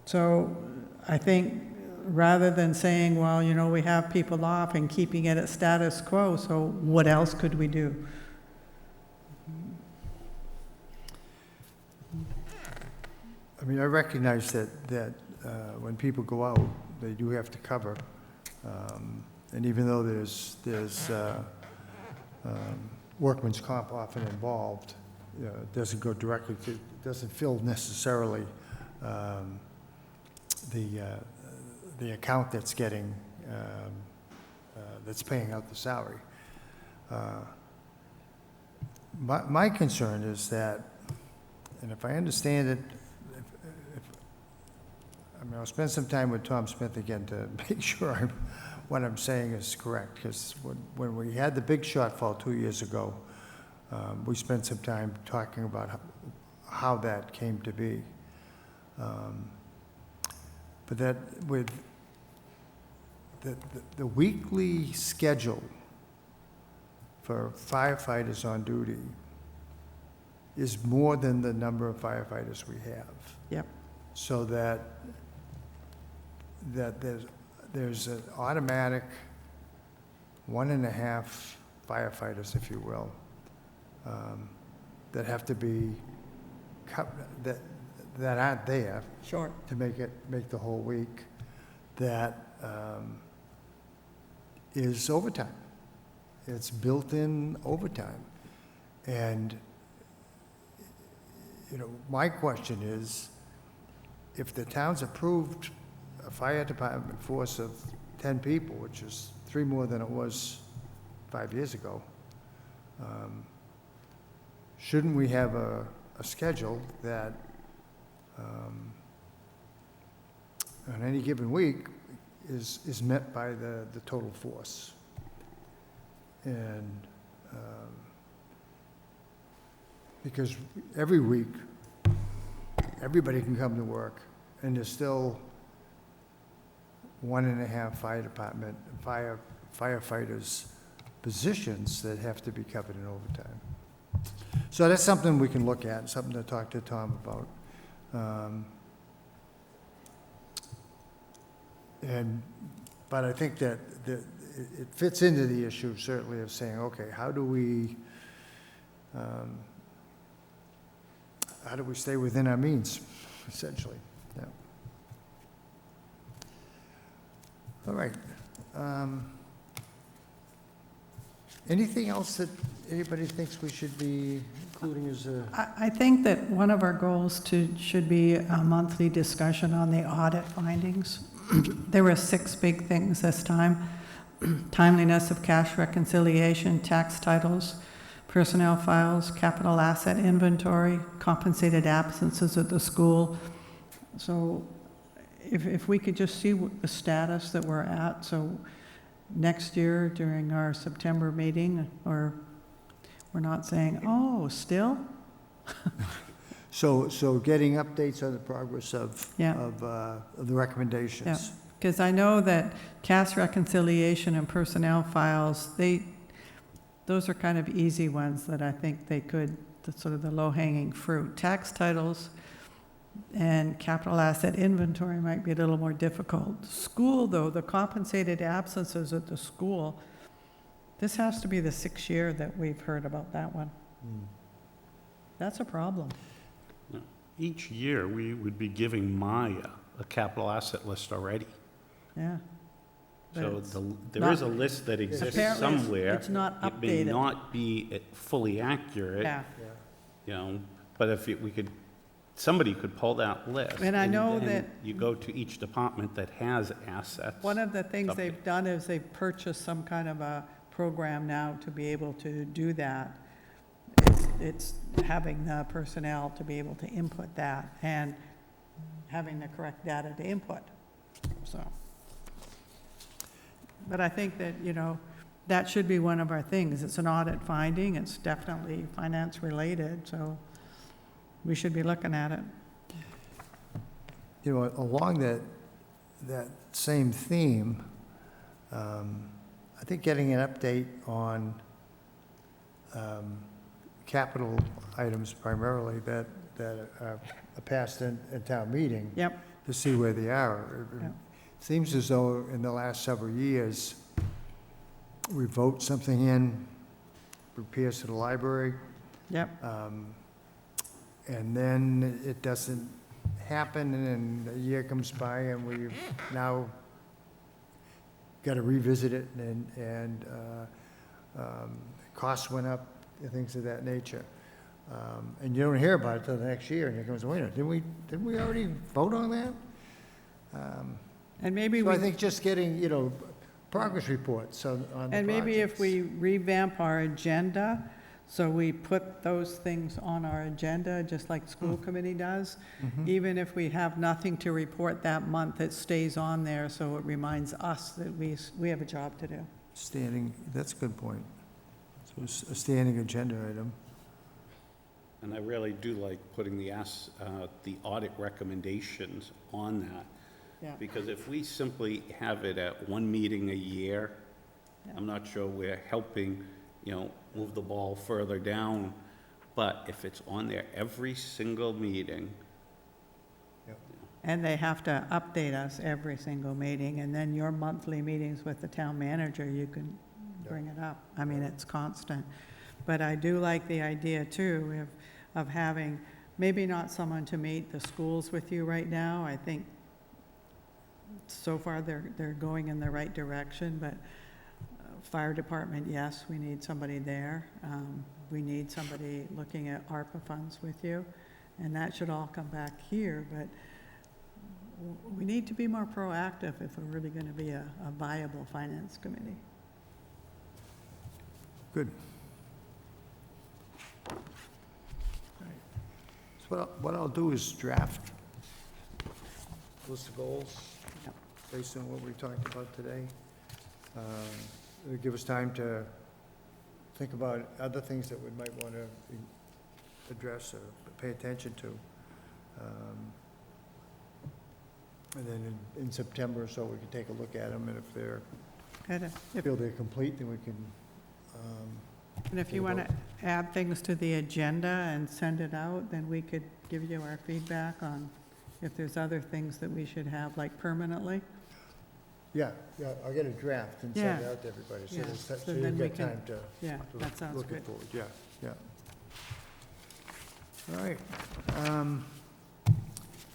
So I think rather than saying, well, we have people off and keeping it at status quo, so what else could we do? I mean, I recognize that when people go out, they do have to cover. And even though there's workman's comp often involved, it doesn't go directly to, it doesn't fill necessarily the account that's getting, that's paying out the salary. My concern is that, and if I understand it, I'll spend some time with Tom Smith again to make sure what I'm saying is correct, because when we had the big shortfall 2 years ago, we spent some time talking about how that came to be. But that with the weekly schedule for firefighters on duty is more than the number of firefighters we have. Yep. So that there's an automatic 1.5 firefighters, if you will, that have to be that aren't there Sure. to make the whole week. That is overtime. It's built-in overtime, and my question is, if the town's approved a fire department force of 10 people, which is 3 more than it was 5 years ago, shouldn't we have a schedule that on any given week is met by the total force? And because every week, everybody can come to work, and there's still 1.5 firefighters positions that have to be covered in overtime. So that's something we can look at, something to talk to Tom about. But I think that it fits into the issue certainly of saying, okay, how do we stay within our means, essentially? Yeah. All right. Anything else that anybody thinks we should be including as a? I think that one of our goals should be a monthly discussion on the audit findings. There were 6 big things this time: timeliness of cash reconciliation, tax titles, personnel files, capital asset inventory, compensated absences at the school. So if we could just see the status that we're at, so next year during our September meeting, or we're not saying, oh, still? So getting updates on the progress of Yeah. of the recommendations. Because I know that cash reconciliation and personnel files, those are kind of easy ones that I think they could, that's sort of the low-hanging fruit. Tax titles and capital asset inventory might be a little more difficult. School, though, the compensated absences at the school, this has to be the 6th year that we've heard about that one. That's a problem. Each year, we would be giving Maya a capital asset list already. Yeah. But So it's there is a not- list that exists Apparently it's- somewhere. it's not It may updated. not be fully accurate, Yeah. you know, but if we could, somebody could pull that list. And I know then that- you go to each department that has assets. One of the things Update. they've done is they've purchased some kind of a program now to be able to do that. It's having the personnel to be able to input that and having the correct data to input, so. But I think that, that should be one of our things. It's an audit finding, it's definitely finance-related, so we should be looking at it. Along that same theme, I think getting an update on capital items primarily that are passed in town meeting. Yep. To see where they are. Yep. It seems as though in the last several years, we vote something in, repairs to the library, Yep, and then it doesn't happen, and a year comes by, and we've now got to revisit it, and costs went up, and things of that nature. And you don't hear about it till the next year, and it comes, wait a minute, didn't we already vote on that? and maybe So I we, think just getting, progress reports on the and maybe if projects. we revamp our agenda, so we put those things on our agenda, just like school committee does, Mhm. even if we have nothing to report that month, it stays on there, so it reminds us that we have a job to do. That's a good point. So it's a standing agenda item. And I really do like putting the audit recommendations on that. Yeah. Because if we simply have it at one meeting a year, Yeah. I'm not sure we're helping, move the ball further down. But if it's on there every single meeting, And they have to update us every single meeting, and then your monthly meetings with the town manager, you can bring it up. I mean, it's constant. But I do like the idea, too, of having, maybe not someone to meet the schools with you right now. I think so far they're going in the right direction, but fire department, yes, we need somebody there. We need somebody looking at ARPA funds with you, and that should all come back here, but we need to be more proactive if we're really going to be a viable finance committee. Good. So what I'll do is draft a list of goals based on what we talked about today. It'll give us time to think about other things that we might want to address or pay attention to. And then in September or so, we can take a look at them, and if they're, feel they're complete, then we can, And if you want to add things to the agenda and send it out, then we could give you our feedback on if there's other things that we should have, like permanently. yeah, I'll get a draft and send it Yeah. out to everybody, so Yeah, there's, so so then you've we got can- time to Yeah, that sounds looking good. forward, yeah. All right.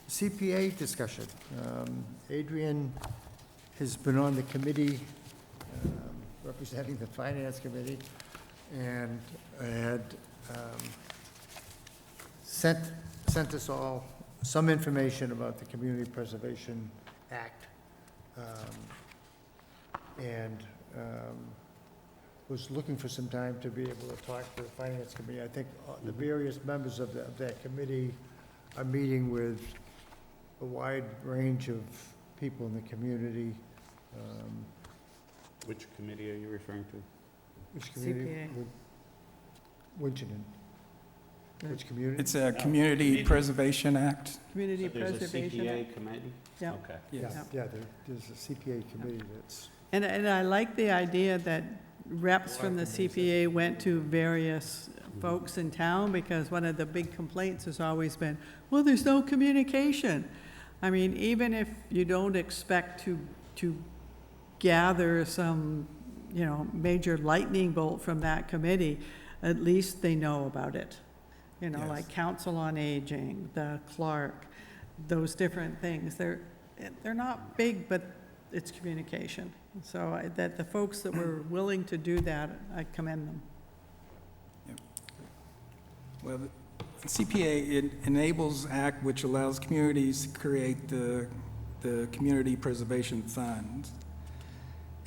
CPA discussion. Adrian has been on the committee, representing the Finance Committee, and had sent us all some information about the Community Preservation Act, and was looking for some time to be able to talk to the Finance Committee. I think the various members of that committee are meeting with a wide range of people in the community. Which committee are you referring to? Which community? CPA. Winchendon. Good. Which community? It's a Community Community. Preservation Act. Community So there's a Preservation. CPA committee? Yeah. Okay. Yes. There's a CPA committee that's, And I like the idea that reps from the Lot of things that- CPA went to various folks in town, because one of the big complaints has always been, well, there's no communication. I mean, even if you don't expect to gather some, major lightning bolt from that committee, at least they know about it. Yes. Like Council on Aging, the clerk, those different things. They're not big, but it's communication. So that the folks that were willing to do that, I commend them. Well, the CPA, it enables act which allows communities to create the Community Preservation Fund.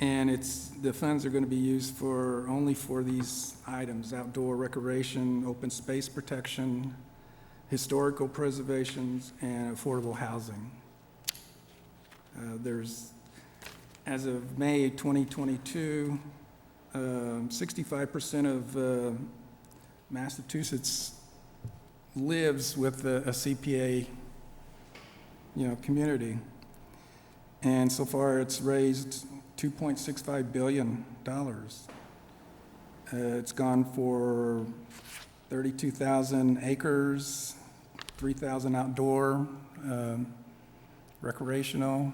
And the funds are going to be used only for these items: outdoor recreation, open space protection, historical preservations, and affordable housing. As of May 2022, 65% of Massachusetts lives with a CPA, community. And so far, it's raised $2.65 billion. It's gone for 32,000 acres, 3,000 outdoor, recreational,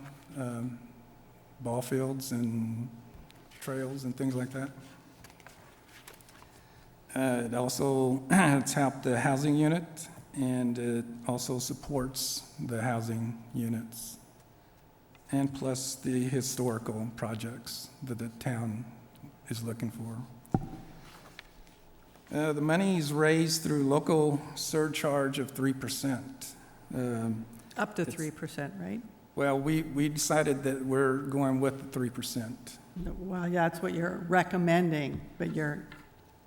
ball fields and trails and things like that. It also it's helped the housing unit, and it also supports the housing units, and plus the historical projects that the town is looking for. The money is raised through local surcharge of 3%. Up to It's- 3%, right? Well, we decided that we're going with the 3%. Well, yeah, that's what you're recommending, but you're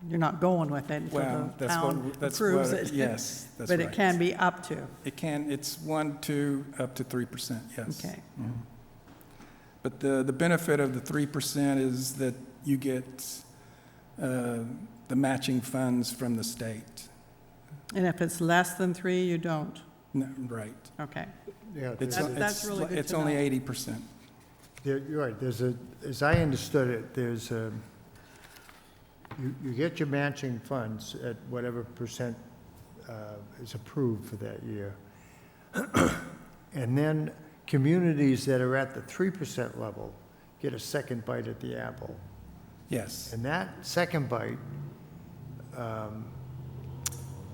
not going with it until Well, the that's town what, that's approves what, it. yes, that's right. But it can be up to, It's 1 to up to 3%, yes. okay. Mhm. But the benefit of the 3% is that you get the matching funds from the state. And if it's less than 3, you don't? No, right. Okay. yeah, It's, That's really good it's to only know. 80%. you're right, as I understood it, there's you get your matching funds at whatever percent is approved for that year. And then communities that are at the 3% level get a second bite at the apple. Yes, And that second bite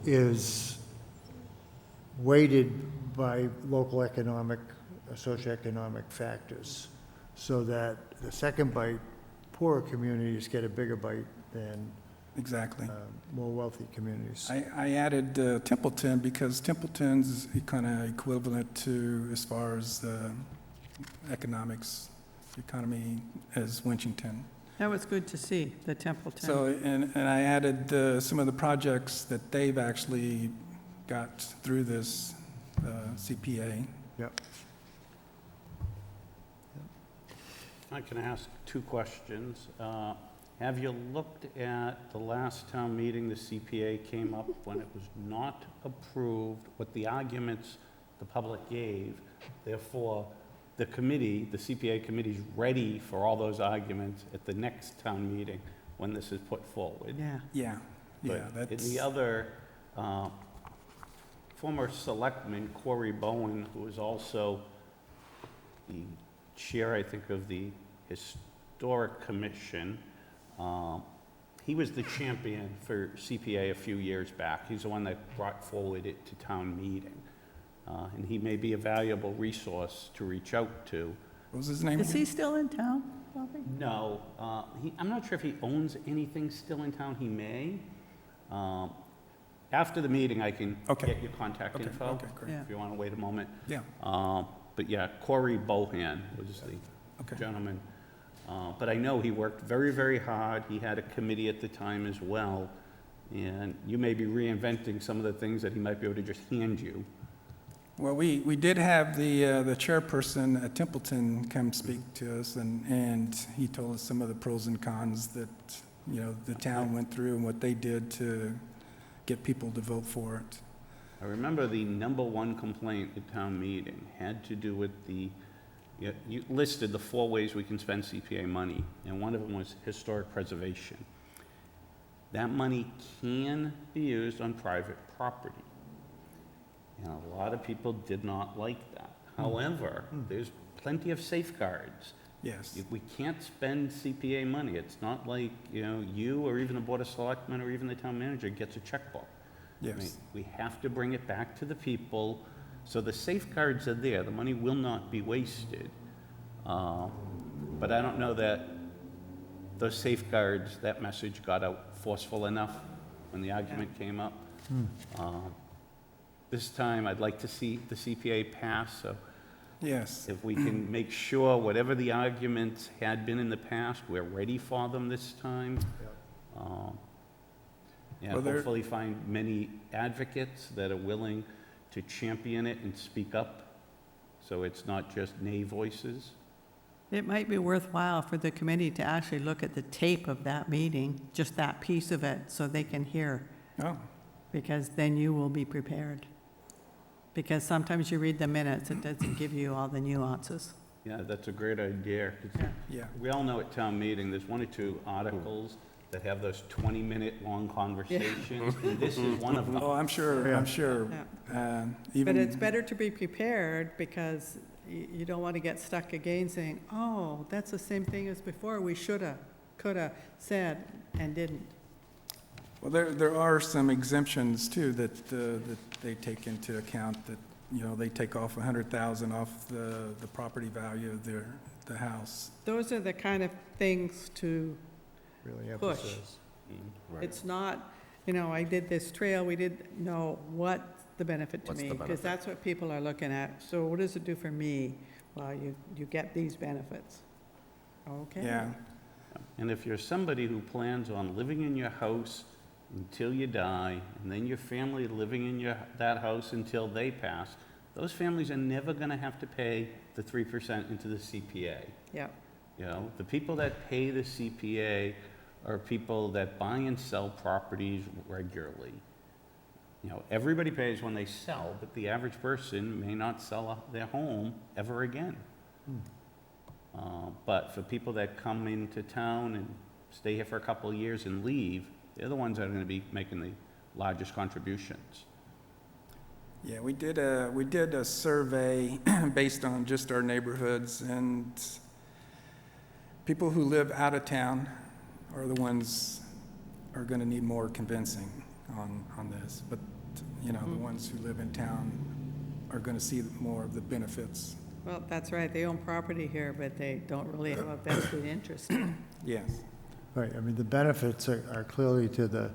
is weighted by local economic, socioeconomic factors, so that the second bite, poorer communities get a bigger bite than exactly. more wealthy communities. I added Templeton because Templeton's kind of equivalent to, as far as economy as Winchton. That was good to see, the Templeton. So, and I added some of the projects that they've actually got through this CPA. Yep. I can ask two questions. Have you looked at the last town meeting, the CPA came up when it was not approved, what the arguments the public gave? Therefore, the committee, the CPA committee's ready for all those arguments at the next town meeting when this is put forward. Yeah. Yeah, yeah, But in that's, the other, former selectman, Corey Bowen, who is also the chair, I think, of the Historic Commission, he was the champion for CPA a few years back. He's the one that brought forward it to town meeting. And he may be a valuable resource to reach out to. what was his name Is he again? still in town, Bobby? No, I'm not sure if he owns anything still in town. He may. After the meeting, I can Okay. get your contact Okay, info, okay, great. Yeah. if you want to wait a moment. Yeah, But yeah, Corey Bohan was the okay. gentleman. But I know he worked very, very hard. He had a committee at the time as well. And you may be reinventing some of the things that he might be able to just hand you. Well, we did have the chairperson at Templeton come speak to us, and he told us some of the pros and cons that, you know, the town went through and what they did to get people to vote for it. I remember the number one complaint at town meeting had to do with you listed the 4 ways we can spend CPA money, and one of them was historic preservation. That money can be used on private property. And a lot of people did not like that. However, there's plenty of safeguards. Yes, We can't spend CPA money. It's not like, you or even the Board of Selectmen or even the town manager gets a checkbook. I mean, yes. we have to bring it back to the people, so the safeguards are there, the money will not be wasted. But I don't know that those safeguards, that message got out forceful enough when the argument came up. This time, I'd like to see the CPA pass, so Yes, if we can make sure whatever the arguments had been in the past, we're ready for them this time. Yeah, Well, there- hopefully find many advocates that are willing to champion it and speak up, so it's not just nay voices. It might be worthwhile for the committee to actually look at the tape of that meeting, just that piece of it, so they can hear, oh, because then you will be prepared. Because sometimes you read the minutes, it doesn't give you all the nuances. Yeah, that's a great idea. 'Cause Yeah. yeah, we all know at town meeting, there's 1 or 2 articles that have those 20-minute long conversations, and this is one of them. oh, I'm sure, Yeah. I'm sure. Yeah. Even. But it's better to be prepared, because you don't want to get stuck again saying, oh, that's the same thing as before, we shoulda, coulda said and didn't. Well, there are some exemptions too that they take into account, that, you know, they take off 100,000 off the property value of the house. Those are the kind of things to Really push. emphasize. It's not, I did this trail, we did, no, what's the benefit to What's me? the Because benefit? that's what people are looking at. So what does it do for me? Well, you get these benefits. Okay. Yeah, And if you're somebody who plans on living in your house until you die, and then your family living in that house until they pass, those families are never gonna have to pay the 3% into the CPA. Yeah, The people that pay the CPA are people that buy and sell properties regularly. Everybody pays when they sell, but the average person may not sell their home ever again. But for people that come into town and stay here for a couple of years and leave, they're the ones that are going to be making the largest contributions. yeah, we did a survey based on just our neighborhoods, and people who live out of town are the ones are gonna need more convincing on this. But, the ones who live in town are gonna see more of the benefits. well, that's right. They own property here, but they don't really have a vested interest. Yes, Right, I mean, the benefits are clearly to the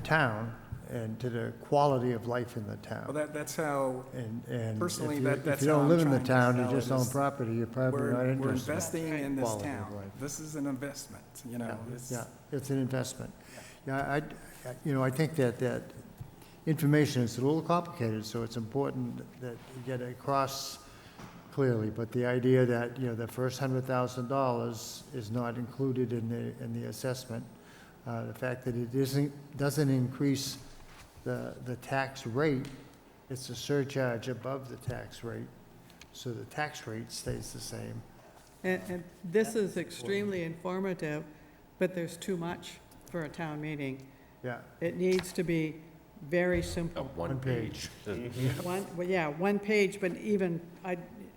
town and to the quality of life in the well, town. that's how, And personally, if that's you don't how live I'm in the trying to town, you sell it just own is property, you're probably not we're interested. investing in this Quality of town. life. This is an investment, it's- Yeah, it's an investment. Yeah, I think that information is a little complicated, so it's important that you get across clearly, but the idea that, the first $100,000 is not included in the assessment, the fact that it doesn't increase the tax rate, it's a surcharge above the tax rate, so the tax rate stays the same. And this is extremely informative, but there's too much for a town meeting. Yeah, It needs to be very simple. one page. One page, but even,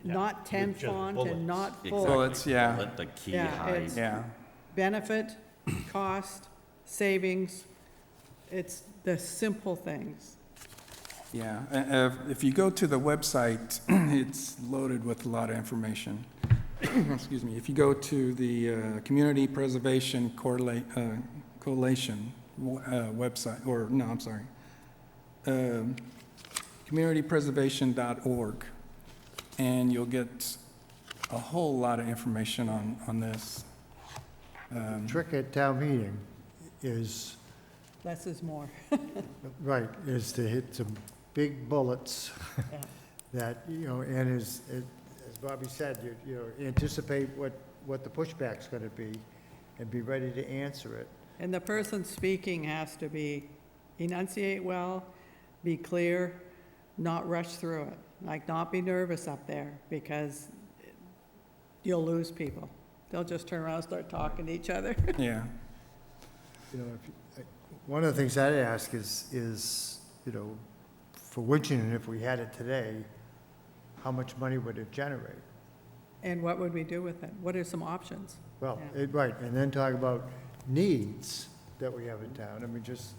not 10 With just font bullets. and not Exactly. full. Bullets, yeah, Let the key Yeah, hide. it's- yeah. Benefit, cost, savings, it's the simple things. Yeah, if you go to the website, it's loaded with a lot of information. Excuse me, if you go to the Community Preservation Coalition website, or, no, I'm sorry, communitypreservation.org, and you'll get a whole lot of information on this. Trick at town meeting is, Less is more. right, is to hit some big bullets Yeah. that, and as Bobby said, anticipate what the pushback's gonna be and be ready to answer it. And the person speaking has to enunciate well, be clear, not rush through it, like not be nervous up there, because you'll lose people. They'll just turn around and start talking to each other. Yeah, One of the things I'd ask is, for Winchendon, if we had it today, how much money would it generate? And what would we do with it? What are some options? Well, Yeah. right, and then talk about needs that we have in town. I mean, just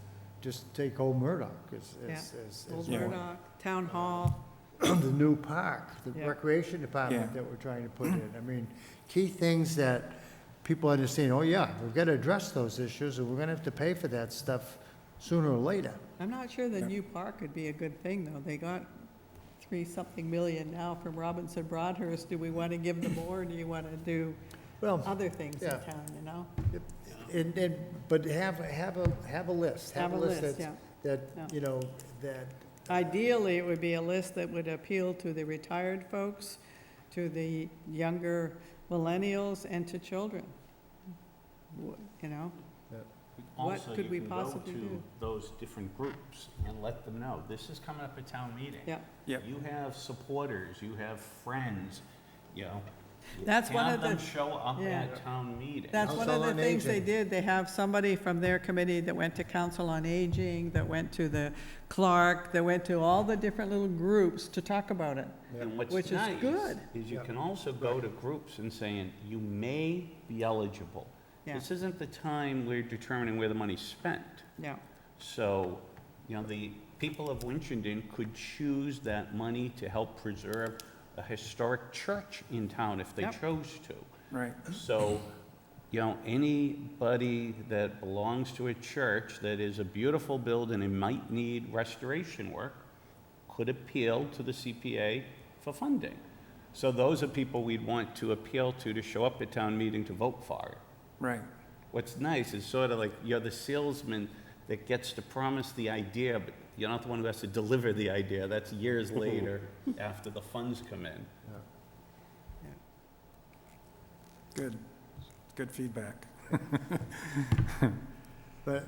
take Old Murdoch as Old Yeah. Murdoch, Town Hall, the new park, the Yeah. recreation department Yeah. that we're trying to put in. I mean, key things that people understand, oh yeah, we've got to address those issues, and we're going to have to pay for that stuff sooner or later. I'm not sure the new park would be a good thing, though. They got 3-something million now from Robinson Broadhurst. Do we want to give them more, or do you want to do Well, other things in Yeah. town, but have a list. Have a list, that's- yeah. That, Yeah. that, Ideally, it would be a list that would appeal to the retired folks, to the younger millennials, and to children. You know? What Also, could you we can go possibly to do? those different groups and let them know, this is coming up at town meeting. Yeah. Yep. You have supporters, you have friends, That's one have of the- them show up yeah. at town meeting. That's one of Council the on things they Aging. did. They have somebody from their committee that went to Council on Aging, that went to the Clark, that went to all the different little groups to talk about it. And what's Which is nice good. is you can also go to groups and saying, you may be eligible. Yeah. This isn't the time we're determining where the money's spent. Yeah, So, the people of Winchendon could choose that money to help preserve a historic church in town if they Yep. chose to. right. So, anybody that belongs to a church that is a beautiful building and might need restoration work could appeal to the CPA for funding. So those are people we'd want to appeal to show up at town meeting to vote for it. Right, What's nice is sort of like you're the salesman that gets to promise the idea, but you're not the one who has to deliver the idea. That's years later after the funds come in. good feedback. but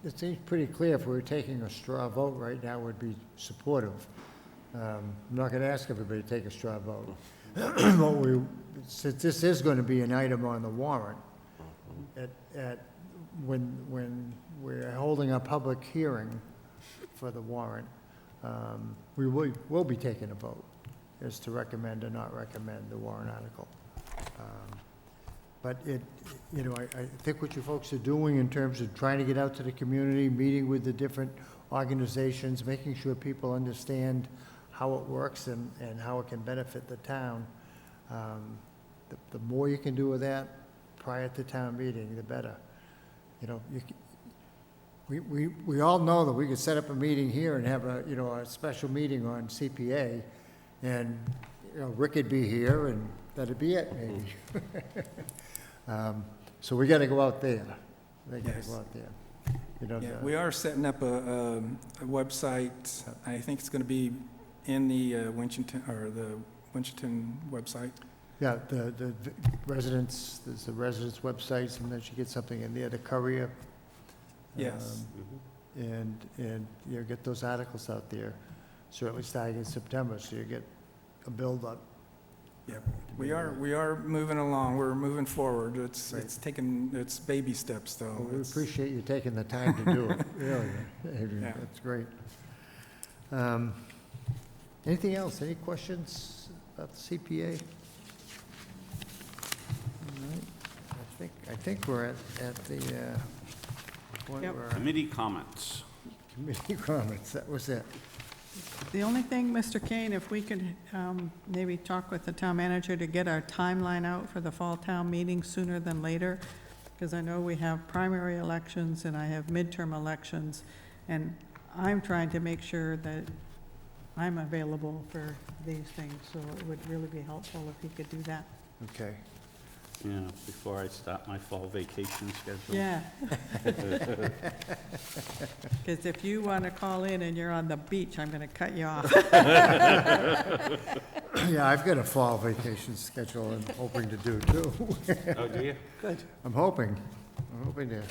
it seems pretty clear if we were taking a straw vote right now, would be supportive. I'm not going to ask everybody to take a straw vote. But since this is going to be an item on the warrant, when we're holding a public hearing for the warrant, we will be taking a vote as to recommend or not recommend the warrant article. But I think what you folks are doing in terms of trying to get out to the community, meeting with the different organizations, making sure people understand how it works and how it can benefit the town, the more you can do with that prior to town meeting, the better. We all know that we could set up a meeting here and have a special meeting on CPA, and, Rick would be here, and that'd be it, maybe. So we gotta go out there. They gotta Yes. go out there. Yeah, we are setting up a website. I think it's going to be in the Winchendon, or the Winchendon website. Yeah, the residents, there's the residents' websites, and then you get something in there, the courier. Yes. And, you know, get those articles out there, certainly starting in September, so you get a build-up. Yep. We are moving along. We're moving forward. It's baby steps, though. Well, we It's- appreciate you taking the time to do it, really, Adrian, Yeah. that's great. Anything else, any questions about the CPA? All right. I think we're at the point Yep. where Committee comments. committee comments, that was it. The only thing, Mr. Kane, if we could maybe talk with the town manager to get our timeline out for the fall town meeting sooner than later, because I know we have primary elections and I have midterm elections, and I'm trying to make sure that I'm available for these things, so it would really be helpful if he could do that. Okay. Yeah, before I start my fall vacation schedule. Yeah. Because if you want to call in and you're on the beach, I'm going to cut you off. Yeah, I've got a fall vacation schedule I'm hoping to do too. Oh, do you? Good. I'm hoping to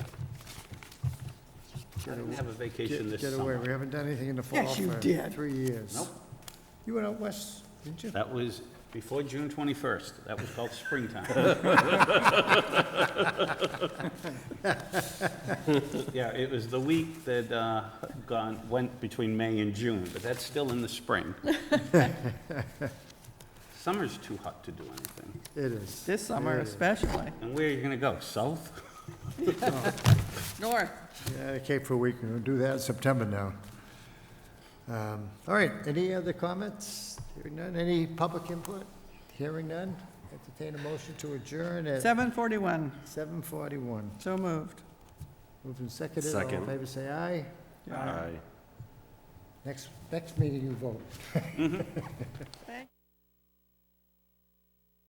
I didn't have a vacation this get away. We summer. haven't done anything in the fall Yes, you for did. 3 years. Nope. You went out west, didn't you? That was before June 21st. That was called springtime. Yeah, it was the week that went between May and June, but that's still in the spring. Summer's too hot to do anything. It is. This summer It is. especially. And where are you gonna go? South? North. Yeah, Cape for a week, we're gonna do that in September now. All right, any other comments? Hearing none, any public input? Hearing none, entertain a motion to adjourn at 7:41, 7:41. so moved. Moved and seconded, all in Second. favor, say aye. Aye. Next meeting, you vote.